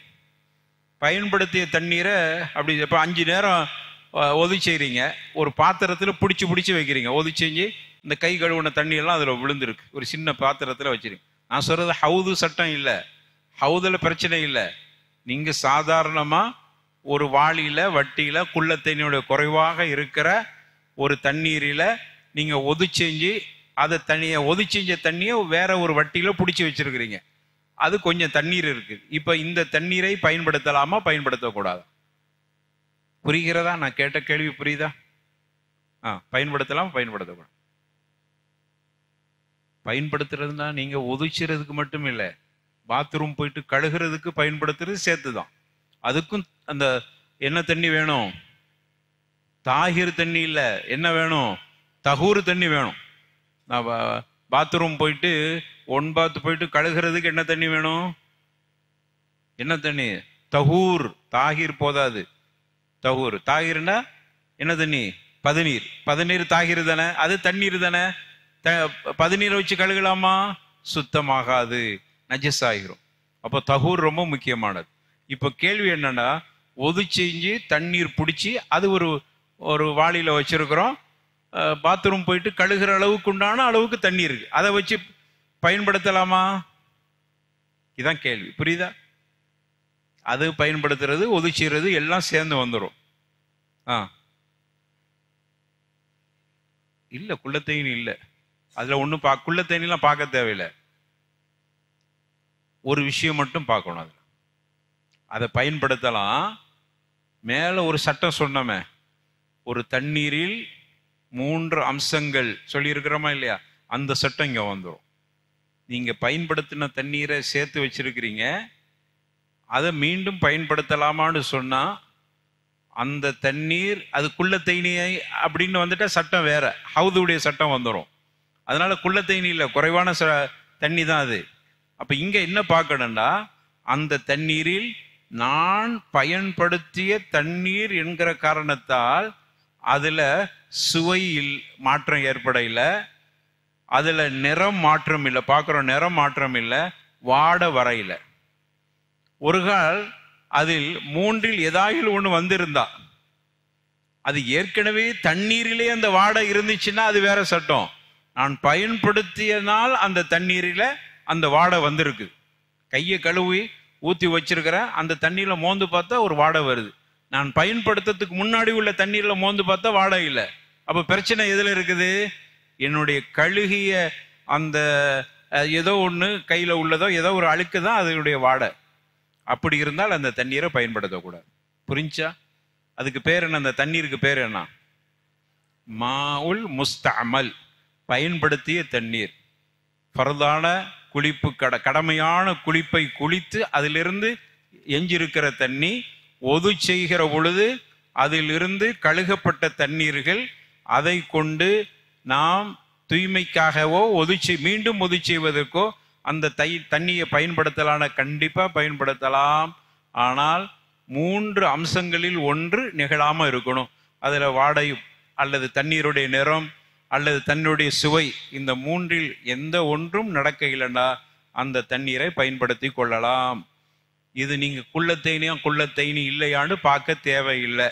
பயன்படுத்திய தண்ணீரை அப்படி இப்போ 5 நேரம் ஒது செய்கிறீங்க, ஒரு பாத்திரத்தில் பிடிச்சி வைக்கிறீங்க. ஒது செஞ்சு இந்த கை கழுவுன தண்ணியெல்லாம் அதில் விழுந்துருக்கு, ஒரு சின்ன பாத்திரத்தில் வச்சிருக்கீங்க. நான் சொல்றது ஹவுது சட்டம் இல்லை, ஹவுதில் பிரச்சனை இல்லை. நீங்கள் சாதாரணமாக ஒரு வாளியில வட்டியில குள்ளத்தண்ணியோட குறைவாக இருக்கிற ஒரு தண்ணீரில நீங்கள் ஒதுச்செஞ்சு அதை ஒதுச்செஞ்ச தண்ணியை வேற ஒரு வட்டியில் பிடிச்சி வச்சிருக்கிறீங்க. அது கொஞ்சம் தண்ணீர் இருக்குது. இப்போ இந்த தண்ணீரை பயன்படுத்தலாமா பயன்படுத்தக்கூடாது? புரிகிறதா? நான் கேட்ட கேள்வி புரியுதா? பயன்படுத்தலாம் பயன்படுத்தக்கூடாது. பயன்படுத்துறதுனா நீங்க ஒதுச்சுறதுக்கு மட்டும் இல்லை, பாத்ரூம் போயிட்டு கழுகுறதுக்கு பயன்படுத்துறது சேர்த்து தான். அதுக்கும் அந்த என்ன தண்ணி வேணும்? தாகிர் தண்ணி இல்லை, என்ன வேணும்? தகூர் தண்ணி வேணும். நான் பாத்ரூம் போயிட்டு ஒன் பாத் போயிட்டு கழுகுறதுக்கு என்ன தண்ணி வேணும்? என்ன தண்ணி? தகூர். தாகிர் போதாது. தகூர். தாகிர்னா என்ன தண்ணி? பதநீர். பதநீர் தாகிர் தானே, அது தண்ணீர் தானே. பதநீரை வச்சு கழுகலாமா? சுத்தமாகாது, நஜஸ் ஆகிரும். அப்போ தகூர் ரொம்ப முக்கியமானது. இப்போ கேள்வி என்னன்னா, ஒதுச்செஞ்சு தண்ணீர் பிடிச்சி அது ஒரு வாளியில வச்சிருக்கிறோம். பாத்ரூம் போயிட்டு கழுகுற அளவுக்கு உண்டான அளவுக்கு தண்ணி இருக்கு, அதை வச்சு பயன்படுத்தலாமா? இதான் கேள்வி. புரியுதா? அது பயன்படுத்துறது ஒதுச்சிறது எல்லாம் சேர்ந்து வந்துடும். இல்ல குள்ளத்தேனி இல்லை, அதுல ஒன்றும் குள்ளத்தேனிலாம் பார்க்க தேவையில்லை. ஒரு விஷயம் மட்டும் பார்க்கணும், அதுல அதை பயன்படுத்தலாம். மேல ஒரு சட்டம் சொன்னமே, ஒரு தண்ணீரில் 3 அம்சங்கள் சொல்லியிருக்கிறோமா இல்லையா? அந்த சட்டம் இங்க வந்துடும். நீங்க பயன்படுத்தின தண்ணீரை சேர்த்து வச்சிருக்கிறீங்க, அதை மீண்டும் பயன்படுத்தலாமான்னு சொன்னா அந்த தண்ணீர் அது குள்ள தேனியை அப்படின்னு வந்துட்டா சட்டம் வேற, ஹவுதுடைய சட்டம் வந்துடும். அதனால குள்ள தேனி இல்லை, குறைவான தண்ணி தான் அது. அப்ப இங்க என்ன பார்க்கணும்னா, அந்த தண்ணீரில் நான் பயன்படுத்திய தண்ணீர் என்கிற காரணத்தால் அதுல சுவையில் மாற்றம் ஏற்பட இல்லை, அதுல நிறம் மாற்றம் இல்லை, பார்க்குறோம் நிறம் மாற்றம் இல்லை, வாட வரையில. ஒரு கால் அதில் 3இல் ஏதாவது ஒன்று வந்திருந்தா, அது ஏற்கனவே தண்ணீரிலே அந்த வாடை இருந்துச்சுன்னா அது வேற சட்டம். நான் பயன்படுத்தியனால் அந்த தண்ணீரில அந்த வாடை வந்திருக்கு, கையை கழுவி ஊற்றி வச்சிருக்கிறேன், அந்த தண்ணீரில் மோந்து பார்த்தா ஒரு வாடை வருது. நான் பயன்படுத்துறதுக்கு முன்னாடி உள்ள தண்ணீரில் மோந்து பார்த்தா வாடை இல்லை. அப்போ பிரச்சனை எதில் இருக்குது? என்னுடைய கழுகிய அந்த ஏதோ ஒன்று கையில் உள்ளதோ ஏதோ ஒரு அழுக்கு தான் அதனுடைய வாடை. அப்படி இருந்தால் அந்த தண்ணீரை பயன்படுத்தக்கூடாது. புரிஞ்சா? அதுக்கு பேர் என்ன? அந்த தண்ணீருக்கு பேர் என்ன? மாஉல் முஸ்தஅமல், பயன்படுத்திய தண்ணீர். ஃபர்தான குளிப்பு கடமையான குளிப்பை குளித்து அதிலிருந்து எஞ்சிருக்கிற தண்ணி ஒது செய்கிற பொழுது அதிலிருந்து கழுகப்பட்ட தண்ணீர்கள், அதை கொண்டு நாம் தூய்மைக்காகவோ மீண்டும் ஒது செய்வதற்கோ அந்த தண்ணியை பயன்படுத்தலான கண்டிப்பா பயன்படுத்தலாம். ஆனால் 3 அம்சங்களில் ஒன்று நிகழாம இருக்கணும். அதுல வாடை அல்லது தண்ணீருடைய நிறம் அல்லது தன்னுடைய சுவை, இந்த 3இல் எந்த ஒன்றும் நடக்க இல்லைன்னா அந்த தண்ணீரை பயன்படுத்தி கொள்ளலாம். இது நீங்க குள்ளத்தேனி இல்லையான்னு பார்க்க தேவையில்லை.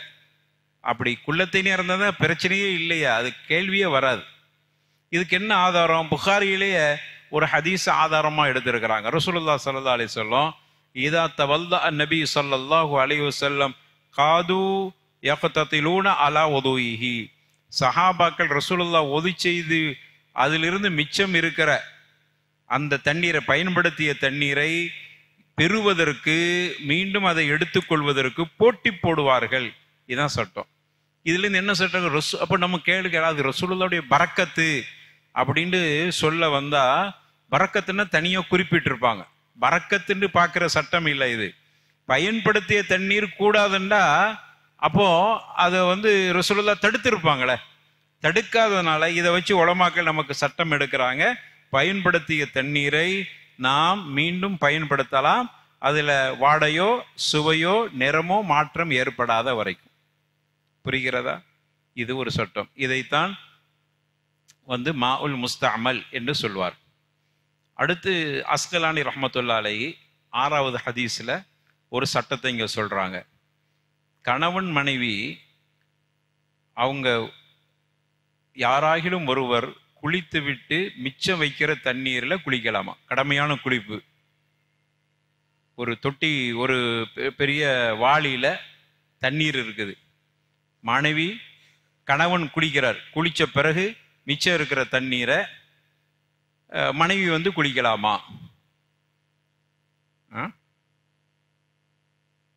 அப்படி குள்ளத்தேனியா இருந்தா பிரச்சனையே இல்லையா, அது கேள்வியே வராது. இதுக்கு என்ன ஆதாரம்? புகாரியிலேயே ஒரு ஹதீஸ் ஆதாரமா எடுத்திருக்கிறாங்க. ரசூலுல்லாஹி ஸல்லல்லாஹு அலைஹி வஸல்லம் இதா தவல்ல நபி ஸல்லல்லாஹு அலைஹி வஸல்லம் காது யக்ததிலூன அலா வுதுஹி. சஹாபாக்கள் ரசூலுல்லாஹ் ஒது செய்து அதிலிருந்து மிச்சம் இருக்கிற அந்த தண்ணீரை பயன்படுத்திய தண்ணீரை பெறுவதற்கு மீண்டும் அதை எடுத்துக்கொள்வதற்கு போட்டி போடுவார்கள். இதுதான் சட்டம். இதுல இருந்து என்ன சட்டம்? அப்ப நம்ம கேள்வி, ரசூலுல்லாஹ்வுடைய பரக்கத்து அப்படின்னு சொல்ல வந்தா, பரக்கத்துன்னா தனியா குறிப்பிட்டிருப்பாங்க. பரக்கத்துன்னு பார்க்கிற சட்டம் இல்லை இது. பயன்படுத்திய தண்ணீர் கூடாதுண்டா அப்போ அதை ரசூலுல்லாஹ் தடுத்திருப்பாங்களே. தடுக்காததுனால இதை வச்சு உலமாக்கள் நமக்கு சட்டம் எடுக்கிறாங்க. பயன்படுத்திய தண்ணீரை நாம் மீண்டும் பயன்படுத்தலாம், அதுல வாடையோ சுவையோ நிறமோ மாற்றம் ஏற்படாத வரைக்கும். புரிகிறதா? இது ஒரு சட்டம். இதைத்தான் மாஉல் முஸ்தஅமல் என்று சொல்வார். அடுத்து அஸ்கலானி ரஹ்மத்துல்லாஹி அலைஹி 6வது ஹதீஸ்ல ஒரு சட்டத்தை இங்க சொல்றாங்க. கணவன் மனைவி அவங்க யாராகிலும் ஒருவர் குளித்து விட்டு மிச்சம் வைக்கிற தண்ணீர்ல குளிக்கலாமா? கடமையான குளிப்பு. ஒரு தொட்டி, ஒரு பெரிய வாளியில தண்ணீர் இருக்குது. மனைவி கணவன் குளிக்கிறார், குளிச்ச பிறகு மிச்சம் இருக்கிற தண்ணீரை மனைவி வந்து குளிக்கலாமா?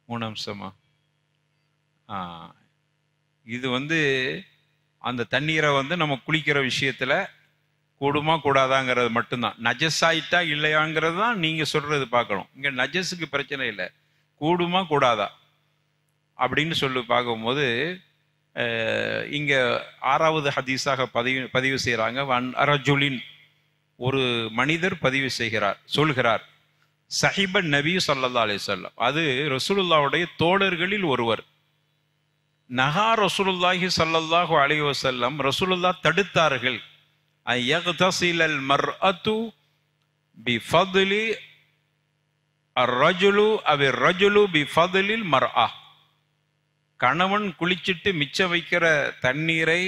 3 அம்சமா? இது வந்து அந்த தண்ணீரை வந்து நம்ம குளிக்கிற விஷயத்துல கூடுமா கூடாதாங்கிறது மட்டும்தான். நஜஸ் ஆயிட்டா இல்லையாங்கிறது தான் நீங்க சொல்றது பார்க்கணும். இங்க நஜஸுக்கு பிரச்சனை இல்லை, கூடுமா கூடாதா அப்படின்னு சொல்லி பார்க்கும்போது இங்க 6வது ஹதீஸாக பதிவு செய்யறாங்க. அரஜுலின், ஒரு மனிதர் பதிவு சொல்கிறார், சஹிபன் நபி ஸல்லல்லாஹு அலைஹி வஸல்லம், அது ரசூலுல்லாஹ்வுடைய தோழர்களில் ஒருவர். நஹா ரசூலுல்லாஹி ஸல்லல்லாஹு அலைஹி வஸல்லம், ரசூலுல்லாஹ் தடுத்தார்கள், அயக்தஸிலல் மர்அத்து பிஃபத்லி அர்ரஜுலு அவிர் ரஜுலு பிஃபத்லில் மர்அ, கணவன் குளிச்சிட்டு மிச்ச வைக்கிற தண்ணீரை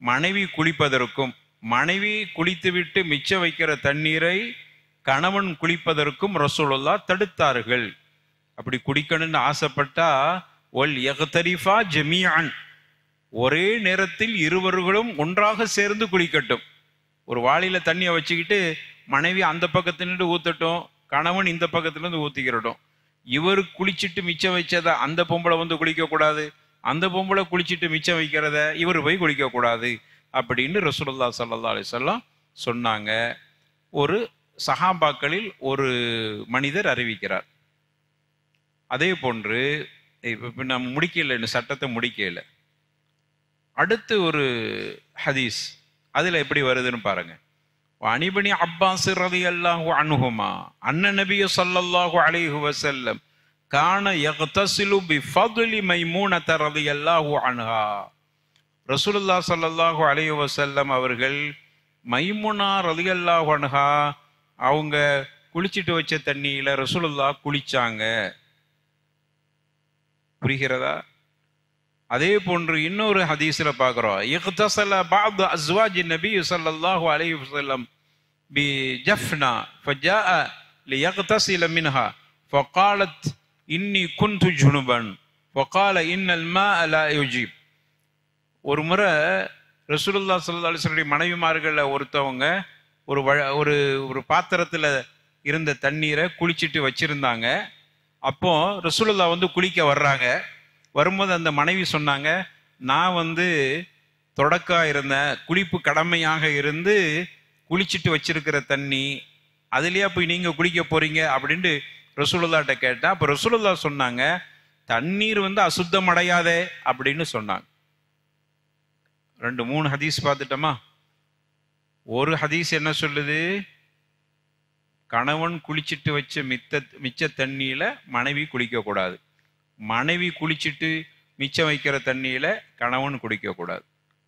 மனைவி குளிப்பதற்கும், மனைவி குளித்துவிட்டு மிச்ச வைக்கிற தண்ணீரை கணவன் குளிப்பதற்கும் ரசூலுல்லாஹ் தடுத்தார்கள். அப்படி குடிக்கணும்னு ஆசைப்பட்டா ஒல் யக்தரிஃபா ஜமீஅன், ஒரே நேரத்தில் இருவர்களும் ஒன்றாக சேர்ந்து குளிக்கட்டும். ஒரு வாளியில தண்ணியை வச்சுக்கிட்டு மனைவி அந்த பக்கத்திலிருந்து ஊத்தட்டும், கணவன் இந்த பக்கத்திலிருந்து ஊத்திக்கிறட்டும். இவர் குளிச்சுட்டு மிச்சம் வச்சதை அந்த பொம்பளை வந்து குளிக்க கூடாது, அந்த பொம்பளை குளிச்சுட்டு மிச்சம் வைக்கிறத இவர் போய் குளிக்க கூடாது அப்படின்னு ரசூலுல்லாஹ் ஸல்லல்லாஹு அலைஹி வஸல்லம் சொன்னாங்க. ஒரு சஹாபாக்களில் ஒரு மனிதர் அறிவிக்கிறார். அதே போன்று இப்ப நம்ம முடிக்கல, இந்த சட்டத்தை முடிக்கல. அடுத்து ஒரு ஹதீஸ், அதுல எப்படி வருதுன்னு பாருங்க. அனிபனி அப்பாஸ் ரலியல்லாஹு அன்ஹுமா அன்ன நபிய ஸல்லல்லாஹு அலைஹி வஸல்லம் கான யக்தஸிலு பிஃபத்லி மைமூனத ரலியல்லாஹு அன்ஹா, ரசூலுல்லாஹ் ஸல்லல்லாஹு அலைஹி வஸல்லம் அவர்கள் மைமுனா ரலியல்லாஹு அன்ஹா அவங்க குளிச்சிட்டு வச்ச தண்ணியில ரசூலுல்லாஹ் குளிச்சாங்க. புரிகிறதா? அதே போன்று இன்னொரு ஹதீஸ்ல பார்க்கிறோம், இக்தஸல பஅது அஸ்வாஜி நபி ஸல்லல்லாஹு அலைஹி வஸல்லம் பி ஜஃப்னா ஃபஜாஅ லியக்தஸில மின்ஹா ஃபகாலத் இன்னி குன்து ஜுனுபன் ஃபகால இன்னல் மாஅ லா யுஜீப். ஒரு முறை ரசூலுல்லாஹ் ஸல்லல்லாஹு அலைஹி வஸல்லம் மனைவிமார்கள்ல ஒருத்தவங்க ஒரு ஒரு பாத்திரத்துல இருந்த தண்ணீரை குளிச்சிட்டு வச்சிருந்தாங்க. அப்போ ரசூலுல்லாஹ் வந்து குளிக்க வர்றாங்க. வரும்போது அந்த மனைவி சொன்னாங்க, நான் வந்து தொடக்கா இருந்தேன், குளிப்பு கடமையாக இருந்து குளிச்சுட்டு வச்சிருக்கிற தண்ணி அதுலயா போய் நீங்க குளிக்க போறீங்க அப்படின்ட்டு ரசூலுல்லாஹ்ட்ட கேட்டா, அப்ப ரசூலுல்லாஹ் சொன்னாங்க, தண்ணீர் வந்து அசுத்தம் அடையாதே அப்படின்னு சொன்னாங்க. 2-3 ஹதீஸ் பார்த்துட்டோமா? ஒரு ஹதீஸ் என்ன சொல்லுது? கணவன் குளிச்சுட்டு வச்ச மிச்ச தண்ணியில மனைவி குளிக்க கூடாது, மனைவி குளிச்சுட்டு மிச்சம் வைக்கிற தண்ணியில கணவன் குளிக்க கூடாது.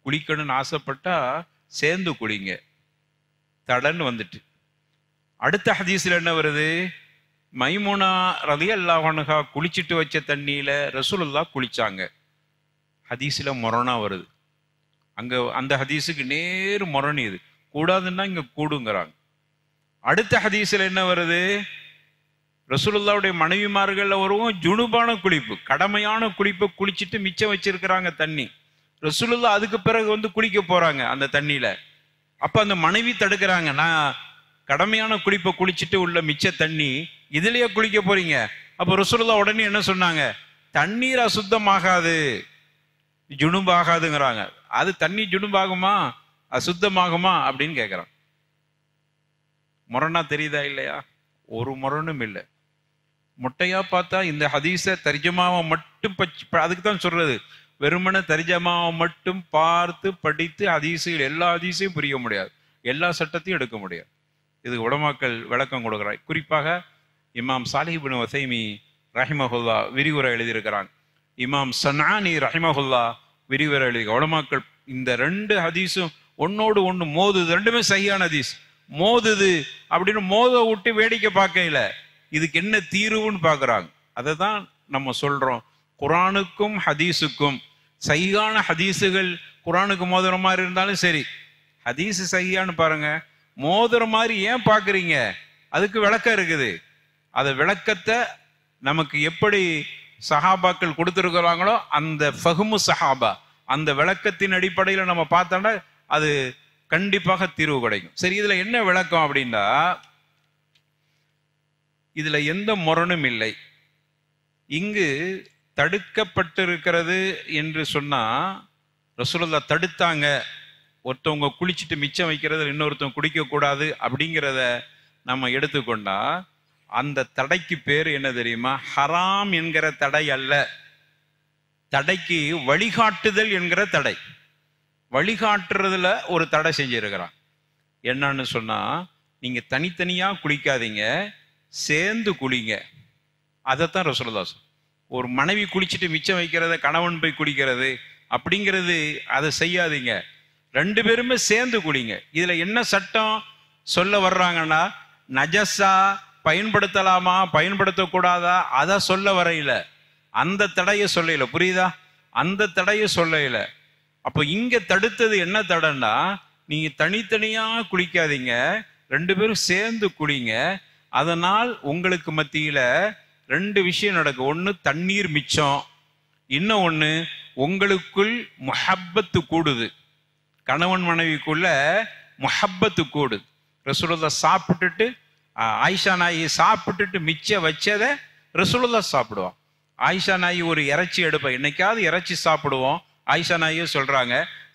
குளிக்கணும்னு ஆசைப்பட்டா சேர்ந்து குளிங்க, தடன்னு வந்துட்டு. அடுத்த ஹதீஸ்ல என்ன வருது? மைமுனா ரலியல்லாஹு அன்ஹா குளிச்சுட்டு வச்ச தண்ணியில ரசூலுல்லாஹ் குளிச்சாங்க. ஹதீஸ்ல மொரணா வருது. அங்க அந்த ஹதீஸுக்கு நேரு மொரணி, இது கூடாதுன்னா இங்க கூடுங்கிறாங்க. அடுத்த ஹதீஸ்ல என்ன வருது? ரசூலுல்லாஹ்வுடைய மனைவிமார்கள் ஒருவரும் ஜுனுபான குளிப்பு, கடமையான குளிப்பை குளிச்சுட்டு மிச்சம் வச்சிருக்கிறாங்க தண்ணி. ரசூலுல்லாஹ் அதுக்கு பிறகு வந்து குளிக்க போறாங்க அந்த தண்ணியில. அப்ப அந்த மனைவி தடுக்கிறாங்க, நான் கடமையான குளிப்பை குளிச்சுட்டு உள்ள மிச்ச தண்ணி இதுலயே குளிக்க போறீங்க. அப்ப ரசூலுல்லாஹ் உடனே என்ன சொன்னாங்க? தண்ணீர் அசுத்தமாகாது, ஜுனுபாகாதுங்கிறாங்க. அது தண்ணி ஜுனுபாகுமா அசுத்தமாகுமா அப்படின்னு கேட்கிறான். முரணா தெரியுதா இல்லையா? ஒரு முரணும் இல்லை. முட்டையா பார்த்தா இந்த ஹதீஸை தர்ஜமாவை மட்டும் அதுக்கு தான் சொல்றது, வெறுமன தர்ஜமாவை மட்டும் பார்த்து படித்து ஹதீஸுகள் எல்லா ஹதீஸையும் புரிய முடியாது, எல்லா சட்டத்தையும் எடுக்க முடியாது. இதுக்கு உலமாக்கள் விளக்கம் கொடுக்குறாங்க. குறிப்பாக இமாம் சாலிஹ் இப்னு உஸைமி ரஹிமஹுல்லா விரிவுரை எழுதியிருக்கிறாங்க. இமாம் சன்ஆனி ரஹிமஹுல்லா விரிவுரை எழுதி, உலமாக்கள் இந்த 2 ஹதீஸும் ஒன்னோடு ஒன்று மோதுது, 2மே சஹீஹான ஹதீஸ், மோதுது அப்படின்னு மோத விட்டு வேடிக்கை பார்க்கல, இதுக்கு என்ன தீர்வுன்னு பார்க்குறாங்க. அதை தான் நம்ம சொல்றோம். குரானுக்கும் ஹதீஸுக்கும் சஹீஹான ஹதீஸுகள் குரானுக்கு மோதுற மாதிரி இருந்தாலும் சரி, ஹதீஸ் சஹீஹான்னு பாருங்க. மோதுற மாதிரி ஏன் பார்க்குறீங்க? அதுக்கு விளக்கம் இருக்குது. அந்த விளக்கத்தை நமக்கு எப்படி சஹாபாக்கள் கொடுத்துருக்கிறாங்களோ அந்த ஃபஹ்மு சஹாபா, அந்த விளக்கத்தின் அடிப்படையில் நம்ம பார்த்தோம்னா அது கண்டிப்பாக தீர்வு கிடைக்கும். சரி, இதுல என்ன விளக்கம் அப்படின்னா, இதுல எந்த முரணும் இல்லை. இங்கு தடுக்கப்பட்டிருக்கிறது என்று சொன்னா, ரசூலுல்லாஹ் தடுத்தாங்க, ஒருத்தவங்க குளிச்சுட்டு மிச்சம் வைக்கிறது இன்னொருத்தவங்க குடிக்க கூடாது அப்படிங்கிறத நம்ம எடுத்துக்கொண்டா, அந்த தடைக்கு பேர் என்ன தெரியுமா? ஹராம் என்கிற தடை அல்ல, தடைக்கு வழிகாட்டுதல் என்கிற தடை. வழிகாட்டுறதுல ஒரு தடை செஞ்சிருக்கிறான். என்னன்னு சொன்னா, நீங்க தனித்தனியா குளிக்காதீங்க, சேர்ந்து குளிங்க. அதைத்தான் ரசூலுல்லாஹ். ஒரு மனைவி குளிச்சுட்டு மிச்சம் வைக்கிறத கணவன் போய் குளிக்கிறது அப்படிங்கிறது அதை செய்யாதீங்க, 2 பேருமே சேர்ந்து குளிங்க. இதுல என்ன சட்டம் சொல்ல வர்றாங்கன்னா, நஜஸா பயன்படுத்தலாமா பயன்படுத்தக்கூடாதா அதை சொல்ல வரையில, அந்த தடையை சொல்லல. புரியுதா? அந்த தடையை சொல்லல. அப்போ இங்க தடுத்தது என்ன தடைன்னா, நீங்க தனித்தனியா குளிக்காதீங்க, 2 பேரும் சேர்ந்து குளிங்க. அதனால் உங்களுக்கு மத்தியில 2 விஷயம் நடக்கும். ஒன்று தண்ணீர் மிச்சம், இன்னொன்னு உங்களுக்குள் முஹப்பத்து கூடுது. கணவன் மனைவிக்குள்ள முஹப்பத்து கூடுது. ரசூலுல்லாஹ் சாப்பிட்டுட்டு, ஆயிஷா நாயி சாப்பிட்டுட்டு மிச்சம் வச்சதை ரசூலுல்லாஹ் சாப்பிடுவான். ஆயிஷா நாயி ஒரு இறைச்சி எடுப்பேன், என்னைக்காவது இறைச்சி சாப்பிடுவோம். ஆயிஷா நாயே சொல்றாங்க,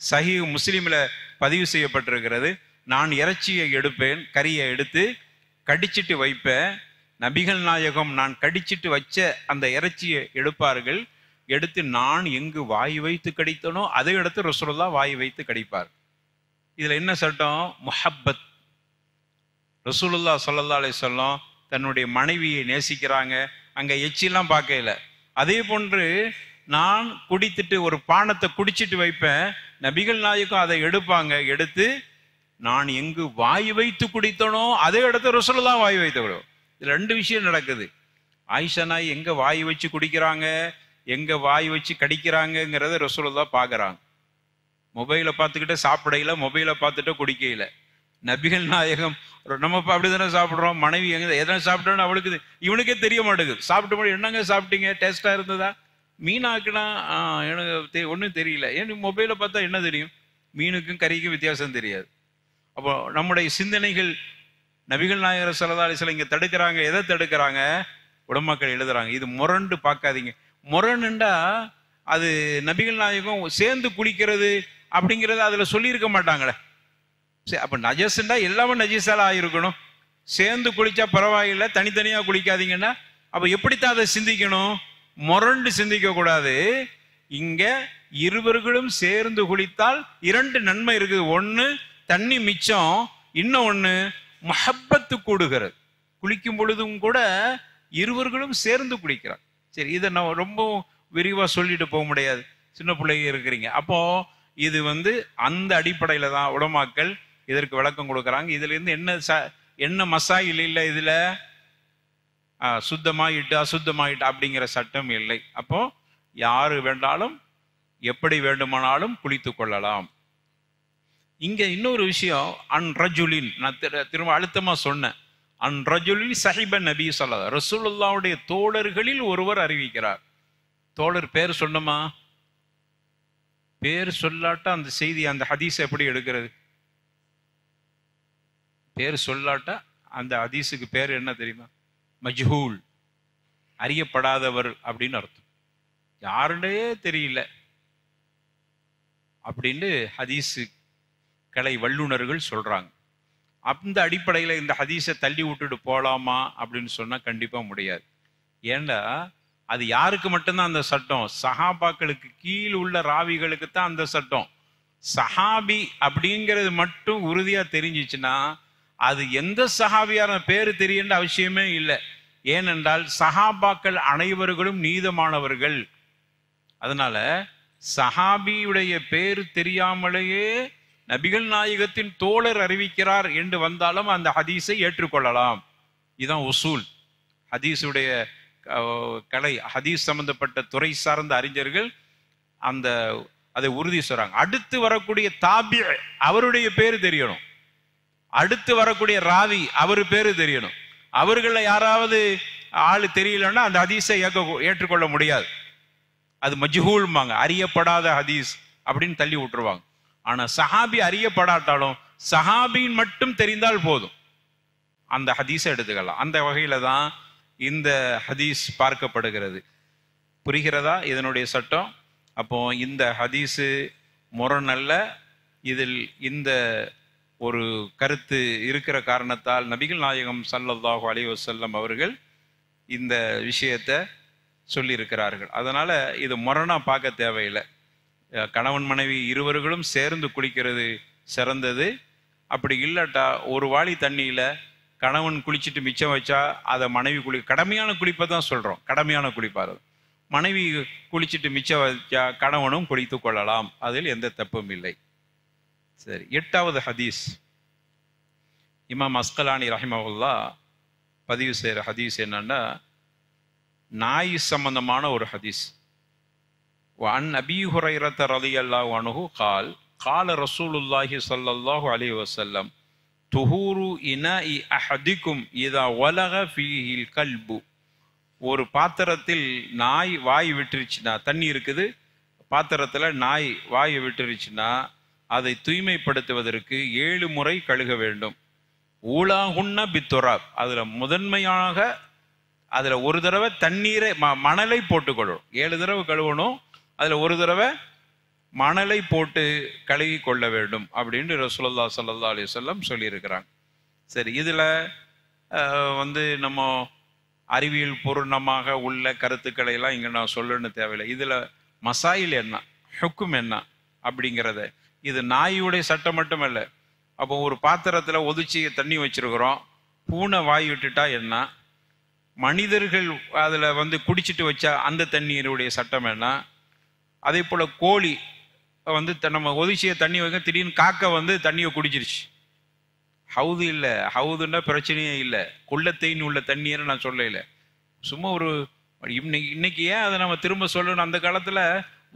சஹீஹ் முஸ்லிம்ல பதிவு செய்யப்பட்டிருக்கிறது, நான் இறைச்சியை எடுப்பேன், கறியை எடுத்து கடிச்சிட்டு வைப்பேன். நபிகள் நாயகம் நான் கடிச்சிட்டு வச்ச அந்த இறைச்சியை எடுப்பார்கள், எடுத்து நான் எங்கு வாய் வைத்து கடித்தனோ அதை எடுத்து ரசூலுல்லாஹ் வாய் வைத்து கடிப்பார். இதுல என்ன சட்டம்? முஹப்பத். ரசூலுல்லாஹ் ஸல்லல்லாஹு அலைஹி வஸல்லம் தன்னுடைய மனைவியை நேசிக்கிறாங்க, அங்க எச்சிலாம் பார்க்கல. அதே போன்று நான் குடித்துட்டு ஒரு பானத்தை குடிச்சிட்டு வைப்பேன், நபிகள் நாயகம் அதை எடுப்பாங்க, எடுத்து நான் எங்கு வாய் வைத்து குடித்தனோ அதே இடத்த ரசூலுல்லாஹ் வாய் வைத்து விடுவோம். இது 2 விஷயம் நடக்குது. ஆயிஷா நாய் எங்க வாய் வச்சு குடிக்கிறாங்க, எங்க வாய் வச்சு கடிக்கிறாங்கிறத ரசூலுல்லாஹ் பார்க்கறாங்க. மொபைலை பார்த்துக்கிட்டே சாப்பிடையில, மொபைலை பார்த்துட்டு குடிக்கையில. நபிகள் நாயகம் நம்ம அப்படிதானே சாப்பிட்றோம், மனைவி எங்க எதனா சாப்பிட்டோன்னு அவளுக்கு இவனுக்கே தெரிய மாட்டேங்குது. சாப்பிட்டு என்னங்க சாப்பிட்டீங்க, டேஸ்டா இருந்ததா? மீனாக்குனா எனக்கு ஒன்றும் தெரியல. ஏன் மொபைலை பார்த்தா என்ன தெரியும்? மீனுக்கும் கறிக்கும் வித்தியாசம் தெரியாது. அப்போ நம்முடைய சிந்தனைகள், நபிகள் நாயகர் ஸல்லல்லாஹு அலைஹி வஸல்லம் இங்க தடுக்கிறாங்க. எதை தடுக்கிறாங்க? உலமாக்கள் எழுதுறாங்க, இது முரண்டு பார்க்காதீங்க. முரணுண்டா அது நபிகள் நாயகம் சேர்ந்து குளிக்கிறது அப்படிங்கிறது அதுல சொல்லியிருக்க மாட்டாங்களே. சரி, அப்ப நஜஸ்ண்டா எல்லாமே நஜீஸால ஆயிருக்கணும். சேர்ந்து குளிச்சா பரவாயில்லை, தனித்தனியா குளிக்காதீங்கன்னா அப்ப எப்படித்தான் அதை சிந்திக்கணும்? முரண்டு சிந்திக்க கூடாது. இங்க இருவர்களும் சேர்ந்து குளித்தால் 2 நன்மை இருக்குது. ஒண்ணு தண்ணி மிச்சம், இன்னொன்னு முஹப்பத்து கூடுகிறது. குளிக்கும் பொழுதும் கூட இருவர்களும் சேர்ந்து குளிக்கிறார். சரி, இதை நான் ரொம்ப விரிவா சொல்லிட்டு போக முடியாது, சின்ன பிள்ளைங்க இருக்கிறீங்க. அப்போ இது அந்த அடிப்படையில தான் உலமாக்கள் இதற்கு விளக்கம் கொடுக்குறாங்க. இதுல இருந்து என்ன மசாயில் இல்லை, இதுல சுத்தமாயிட்டு அசுத்தமாயிட்டு அப்படிங்கிற சட்டம் இல்லை. அப்போ யாரு வேண்டாலும் எப்படி வேண்டுமானாலும் குளித்து கொள்ளலாம். இங்க இன்னொரு விஷயம், அன் ரஜுலின், நான் திரும்ப அழுத்தமா சொன்னேன், அன் ரஜுலின் சஹிப நபி ஸல்லல்லாஹு ரசூலுல்லாஹ்வுடைய தோழர்களில் ஒருவர் அறிவிக்கிறார். தோழர் பேர் சொன்னமா? பேர் சொல்லாட்டா அந்த செய்தி, அந்த ஹதீஸ் எப்படி எடுக்கிறது? பேர் சொல்லாட்டா அந்த ஹதீஸுக்கு பேர் என்ன தெரியுமா? மஜ்ஹூல், அறியப்படாதவர் அப்படின்னு அர்த்தம். யாருன்னே தெரியல அப்படின்னு ஹதீஸு கலை வல்லுநர்கள் சொல்றாங்க. அந்த அடிப்படையில் இந்த ஹதீஸை தள்ளி விட்டுட்டு போலாமா அப்படின்னு சொன்னா கண்டிப்பா முடியாது. ஏண்டா அது யாருக்கு மட்டும்தான் அந்த சட்டம்? சஹாபாக்களுக்கு கீழ் உள்ள ராவிகளுக்கு தான் அந்த சட்டம். சஹாபி அப்படிங்கிறது மட்டும் உறுதியா தெரிஞ்சிச்சுன்னா அது எந்த சஹாபியான பேரு தெரியன்ற அவசியமே இல்லை. ஏனென்றால் சஹாபாக்கள் அனைவர்களும் நீதமானவர்கள். அதனால சஹாபியுடைய பேரு தெரியாமலேயே நபிகள் நாயகத்தின் தோழர் அறிவிக்கிறார் என்று வந்தாலும் அந்த ஹதீஸை ஏற்றுக்கொள்ளலாம். இதுதான் உசூல். ஹதீஸுடைய கலை, ஹதீஸ் சம்பந்தப்பட்ட துறை சார்ந்த அறிஞர்கள் அதை உறுதி சொல்றாங்க. அடுத்து வரக்கூடிய தாபி அவருடைய பேரு தெரியணும், அடுத்து வரக்கூடிய ராவி அவரு பேரு தெரியணும். அவர்கள யாராவது ஆளு தெரியலன்னா அந்த ஹதீஸை ஏற்றுக்கொள்ள முடியாது. அது மஜ்ஹூல்மாங்க, அறியப்படாத ஹதீஸ் அப்படின்னு தள்ளி விட்டுருவாங்க. ஆனா சஹாபி அறியப்படாட்டாலும் சஹாபியின் மட்டும் தெரிந்தால் போதும், அந்த ஹதீஸை எடுத்துக்கலாம். அந்த வகையில தான் இந்த ஹதீஸ் பார்க்கப்படுகிறது. புரிகிறதா இதனுடைய சட்டம்? அப்போ இந்த ஹதீஸு முரணல்ல. இதில் இந்த ஒரு கருத்து இருக்கிற காரணத்தால் நபிகள் நாயகம் ஸல்லல்லாஹு அலைஹி வஸல்லம் அவர்கள் இந்த விஷயத்தை சொல்லியிருக்கிறார்கள். அதனால இது முரணா பார்க்க தேவையில்லை. கணவன் மனைவி இருவர்களும் சேர்ந்து குளிக்கிறது சிறந்தது. அப்படி இல்லாட்டா ஒரு வாளி தண்ணியில கணவன் குளிச்சுட்டு மிச்சம் வச்சா அதை மனைவி கடமையான குளிப்பை தான் சொல்றோம், கடமையான குளிப்பாரு. மனைவி குளிச்சுட்டு மிச்சம் வச்சா கணவனும் குளித்து கொள்ளலாம், அதில் எந்த தப்பும் இல்லை. சரி, 8வது ஹதீஸ். இமாம் அஸ்கலானி ரஹிமஹுல்லா பதிவு செய்கிற ஹதீஸ் என்னன்னா, நாய் சம்பந்தமான ஒரு ஹதீஸ். வஅன் அபீ ஹுரைரத ரலியல்லாஹு அன்ஹு கால் கால ரசூலுல்லாஹி ஸல்லல்லாஹு அலைஹி வஸல்லம் துஹூரு இனாஇ அஹதிக்கும் இதா வலக ஃபீஹில் கல்பு. ஒரு பாத்திரத்தில் நாய் வாய் விட்டுருச்சுன்னா, தண்ணி இருக்குது, பாத்திரத்தில் நாய் வாய் விட்டுருச்சுன்னா அதை தூய்மைப்படுத்துவதற்கு 7 முறை கழுக வேண்டும். ஊலாகுன்ன பித்துராப், அதில் முதன்மையாக அதில் ஒரு தடவை தண்ணீரை மணலை போட்டுக்கொள்ளணும். 7 தடவை கழுவணும், அதில் ஒரு தடவை மணலை போட்டு கழுகி கொள்ள வேண்டும் அப்படின்னு ரசூலுல்லாஹி ஸல்லல்லாஹு அலைஹி வஸல்லம் சொல்லியிருக்கிறாங்க. சரி, இதில் நம்ம அறிவியல் பூர்ணமாக உள்ள கருத்துக்களை எல்லாம் இங்கே நான் சொல்லணும்னு தேவையில்லை. இதில் மசாயில் என்ன, ஹுக்கும் என்ன அப்படிங்கிறத, இது நாயுடைய சட்டம் மட்டும் இல்லை. அப்போ ஒரு பாத்திரத்தில் ஒதுச்சி தண்ணி வச்சிருக்கிறோம், பூனை வாய் விட்டுட்டா என்ன, மனிதர்கள் அதில் குடிச்சிட்டு வச்சா அந்த தண்ணீருடைய சட்டம் என்ன, அதே போல் கோழி நம்ம ஒதுச்சிய தண்ணி வைக்க திடீர்னு காக்க தண்ணியை குடிச்சிருச்சு, ஹவுது இல்லை, ஹவுதுன்னா பிரச்சனையே இல்லை, குள்ளத்தைன்னு உள்ள தண்ணீரை நான் சொல்லல. சும்மா ஒரு இன்னைக்கு ஏன் அதை நம்ம திரும்ப சொல்லணும், அந்த காலத்தில்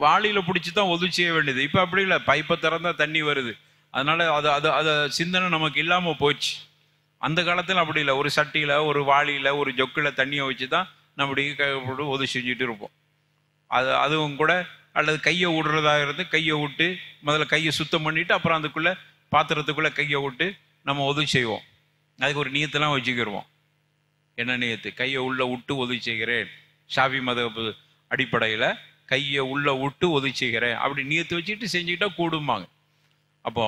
வாளியில் பிடிச்சி தான் ஒது செய்ய வேண்டியது, இப்போ அப்படி இல்லை, பைப்பை திறந்தா தண்ணி வருது. அதனால அதை சிந்தனை நமக்கு இல்லாமல் போச்சு. அந்த காலத்தில் அப்படி இல்லை, ஒரு சட்டியில் ஒரு வாளியில் ஒரு ஜொக்கில் தண்ணியை வச்சு தான் நம்ம ஒது செஞ்சுட்டு இருப்போம். அதுவும் கூட, அல்லது கையை விடுறதாக இருந்து கையை விட்டு முதல்ல கையை சுத்தம் பண்ணிட்டு அப்புறம் அதுக்குள்ளே பாத்திரத்துக்குள்ளே கையை விட்டு நம்ம ஒது செய்வோம். அதுக்கு ஒரு நியத்தெல்லாம் வச்சுக்கிடுவோம். என்ன நியத்து? கையை உள்ள விட்டு ஒது செய்கிறேன், ஷாஃபி மதஹப் அடிப்படையில் கையை உள்ள விட்டு ஒது செய்கிறேன் அப்படி நியத்து வச்சுக்கிட்டு செஞ்சுக்கிட்டா கூடுமாங்க. அப்போ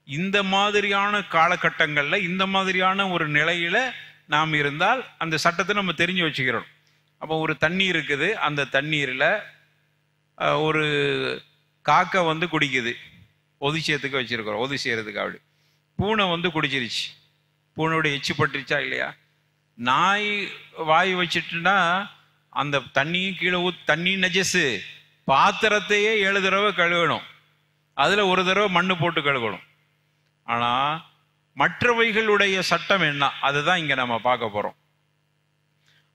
இந்த மாதிரியான காலகட்டங்களில் இந்த மாதிரியான ஒரு நிலையில நாம் இருந்தால் அந்த சட்டத்தை நம்ம தெரிஞ்சு வச்சுக்கிறோம். அப்போ ஒரு தண்ணீர் இருக்குது, அந்த தண்ணீரில் ஒரு காக்கை குடிக்குது, ஒதுச்சியத்துக்கு வச்சிருக்கிறோம், ஒது செய்யறதுக்கு. அப்படி பூனை குடிச்சிருச்சு, பூனையோட எச்சு பட்டுருச்சா இல்லையா? நாய் வாய் வச்சுட்டுனா அந்த தண்ணியும் கீழே தண்ணி நஜசு, பாத்திரத்தையே 7 தடவை கழுவணும், அதில் ஒரு தடவை மண்ணு போட்டு கழுவணும். ஆனால் மற்றவைகளுடைய சட்டம் என்ன, அதுதான் இங்கே நம்ம பார்க்க போகிறோம்.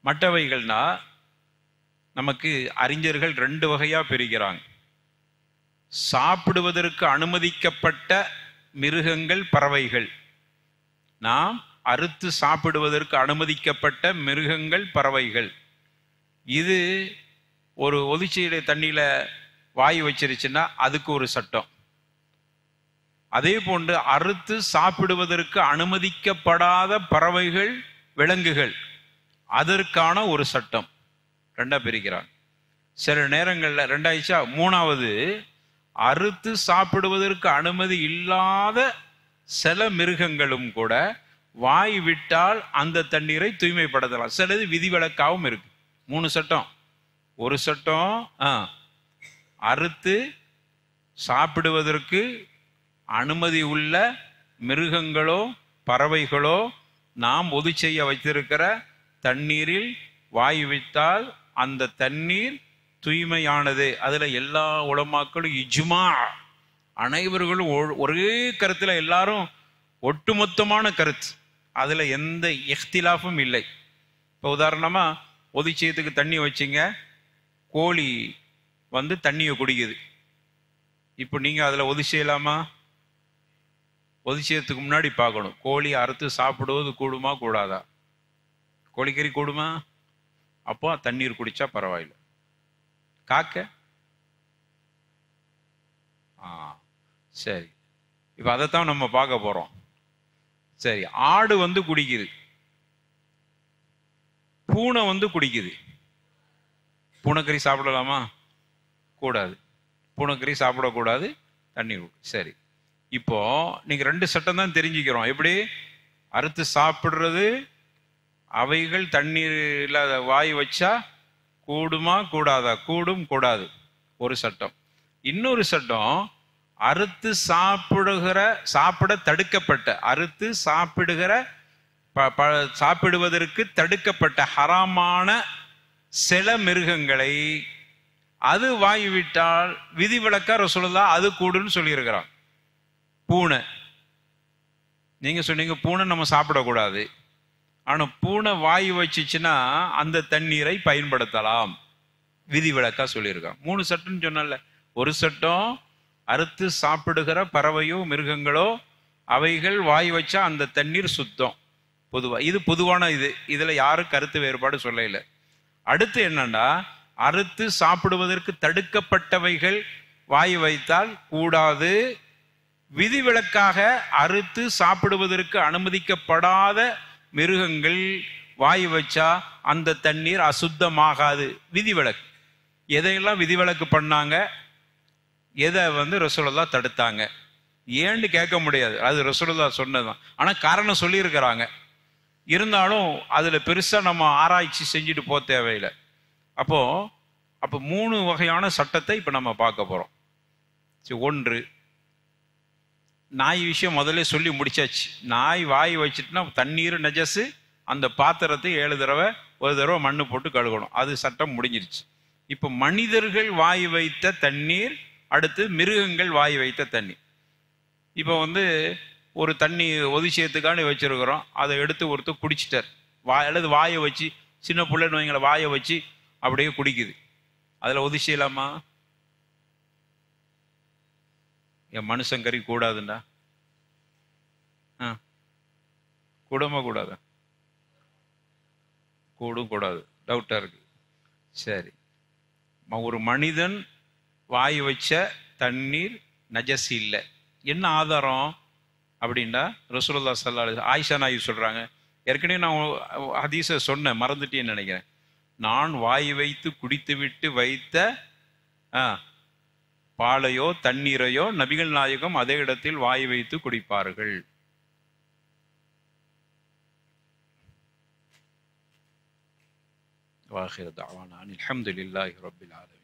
மற்றவைகள்னா நமக்கு அறிஞர்கள் 2 வகையாக பிரிக்கிறாங்க. சாப்பிடுவதற்கு அனுமதிக்கப்பட்ட மிருகங்கள், பறவைகள். நாம் அறுத்து சாப்பிடுவதற்கு அனுமதிக்கப்பட்ட மிருகங்கள், பறவைகள். இது ஒரு ஒதுச்சீடை தண்ணியில் வாய் வச்சிருச்சுன்னா அதுக்கு ஒரு சட்டம். அதே போன்று அறுத்து சாப்பிடுவதற்கு அனுமதிக்கப்படாத பறவைகள், விலங்குகள், அதற்கான ஒரு சட்டம். 2ஆ பிரிக்கிறான். சில நேரங்களில் 2 ஆயிடுச்சா, 3வது அறுத்து சாப்பிடுவதற்கு அனுமதி இல்லாத சில மிருகங்களும் கூட வாய் விட்டால் அந்த தண்ணீரை தூய்மைப்படுத்தலாம். சிலது விதிவிலக்காகவும் இருக்கு. 3 சட்டம். ஒரு சட்டம் அறுத்து சாப்பிடுவதற்கு அனுமதி உள்ள மிருகங்களோ பறவைகளோ நாம் ஒது செய்ய வைத்திருக்கிற தண்ணீரில் வாய் விட்டால் அந்த தண்ணீர் தூய்மையானது. அதுல எல்லா உலமாக்களும் இஜ்மா, அனைவர்களும் ஒரே கருத்துல, எல்லாரும் ஒட்டுமொத்தமான கருத்து, அதுல எந்த இஃப்திலாஃபும் இல்லை. இப்போ உதாரணமா ஒதுச்சியத்துக்கு தண்ணி வச்சிங்க, கோழி தண்ணியை குடிக்குது. இப்போ நீங்க அதுல ஒது செய்யலாமா? ஒதுச்சியத்துக்கு முன்னாடி பார்க்கணும், கோழி அறுத்து சாப்பிடுவது கூடுமா கூடாதா? கோழிக்கறி கூடுமா? அப்போ தண்ணீர் குடிச்சா பரவாயில்லை. காக்க சரி, இப்போ அதைத்தான் நம்ம பார்க்க போறோம். சரி, ஆடு வந்து குடிக்குது, பூனை வந்து குடிக்குது. பூனைக்கறி சாப்பிடலாமா? கூடாது. பூனைக்கறி சாப்பிடக்கூடாது, தண்ணீர். சரி, இப்போ நீங்க 2 சட்டம் தான் தெரிஞ்சுக்கிறோம். எப்படி? அறுத்து சாப்பிடுறது, அவைகள் தண்ணீர்ல வாய் வச்சா கூடுமா கூடாதா? கூடும், கூடாது, ஒரு சட்டம். இன்னொரு சட்டம், அறுத்து சாப்பிட தடுக்கப்பட்ட, அறுத்து சாப்பிடுவதற்கு தடுக்கப்பட்ட ஹராமான சில மிருகங்களை அது வாய் விட்டால் விதிவிலக்கா ரசூலுல்லாஹ் அது கூடுன்னு சொல்லியிருக்கிறான். பூனை, நீங்க சொன்னீங்க பூனை நம்ம சாப்பிடக்கூடாது. ஆனா பூனை வாய் வச்சுச்சுன்னா அந்த தண்ணீரை பயன்படுத்தலாம், விதிவிலக்கா சொல்லியிருக்கான். 3 சட்டம்னு சொன்னல. ஒரு சட்டம், அறுத்து சாப்பிடுகிற பறவையோ மிருகங்களோ அவைகள் வாய் வச்சா அந்த தண்ணீர் சுத்தம், பொதுவா. இது பொதுவான இதுல யாரும் கருத்து வேறுபாடு சொல்லல. அடுத்து என்னன்னா, அறுத்து சாப்பிடுவதற்கு தடுக்கப்பட்டவைகள் வாய் வைத்தால் கூடாது, விதிவிலக்காக அறுத்து சாப்பிடுவதற்கு அனுமதிக்கப்படாத மிருகங்கள் வாய் வச்சா அந்த தண்ணீர் அசுத்தமாகாது, விதிவிலக்கு. எதையெல்லாம் விதிவிலக்கு பண்ணாங்க, எதை வந்து ரசூலுல்லாஹ் தடுத்தாங்க, ஏன்னு கேட்க முடியாது. அது ரசூலுல்லாஹ் சொன்னதுதான். ஆனா காரணம் சொல்லியிருக்கிறாங்க. இருந்தாலும் அதுல பெருசா நம்ம ஆராய்ச்சி செஞ்சுட்டு போக தேவையில்லை. அப்போ 3 வகையான சட்டத்தை இப்ப நம்ம பார்க்க போறோம். ஒன்று, நாய் விஷயம் முதல்ல சொல்லி முடிச்சாச்சு. நாய் வாய் வச்சுட்டுனா தண்ணீர் நஜசு, அந்த பாத்திரத்தை 7 தடவை, ஒரு தடவை மண்ணு போட்டு கழுகணும், அது சட்டம் முடிஞ்சிருச்சு. இப்போ மனிதர்கள் வாய் வைத்த தண்ணீர், அடுத்து மிருகங்கள் வாய் வைத்த தண்ணீர். இப்போ வந்து ஒரு தண்ணி ஒதிசியத்துக்காண்டி வச்சிருக்கிறோம், அதை எடுத்து ஒருத்தர் குடிச்சிட்டார், அல்லது வாயை வச்சு, சின்ன பிள்ளைன்னு வைங்கள, வாயை வச்சு அப்படியே குடிக்குது, அதில் ஒதிசியலாமா? என் மனுஷங்கறி கூடாதுண்டா? கூடமா கூடாதா? கூடும், கூடாது, டவுட்டா இருக்கு. சரி, ஒரு மனிதன் வாய் வச்ச தண்ணீர் நஜஸ் இல்லை, என்ன ஆதாரம் அப்படின்னா ரசூலுல்லாஹ் ஸல்லல்லாஹு அலைஹி வஸல்லம், ஆயிஷா நாயகி சொல்றாங்க. ஏற்கனவே நான் ஹதீஸை சொன்னேன், மறந்துட்டேன்னு நினைக்கிறேன். நான் வாய் வைத்து குடித்து விட்டு வைத்த பாலையோ தண்ணீரையோ நபிகள் நாயகம் அதே இடத்தில் வாய் வைத்து குடிப்பார்கள். வாஹிர் தஅவானா அல்ஹம்துலில்லாஹி ரப்பில் ஆலமீன்.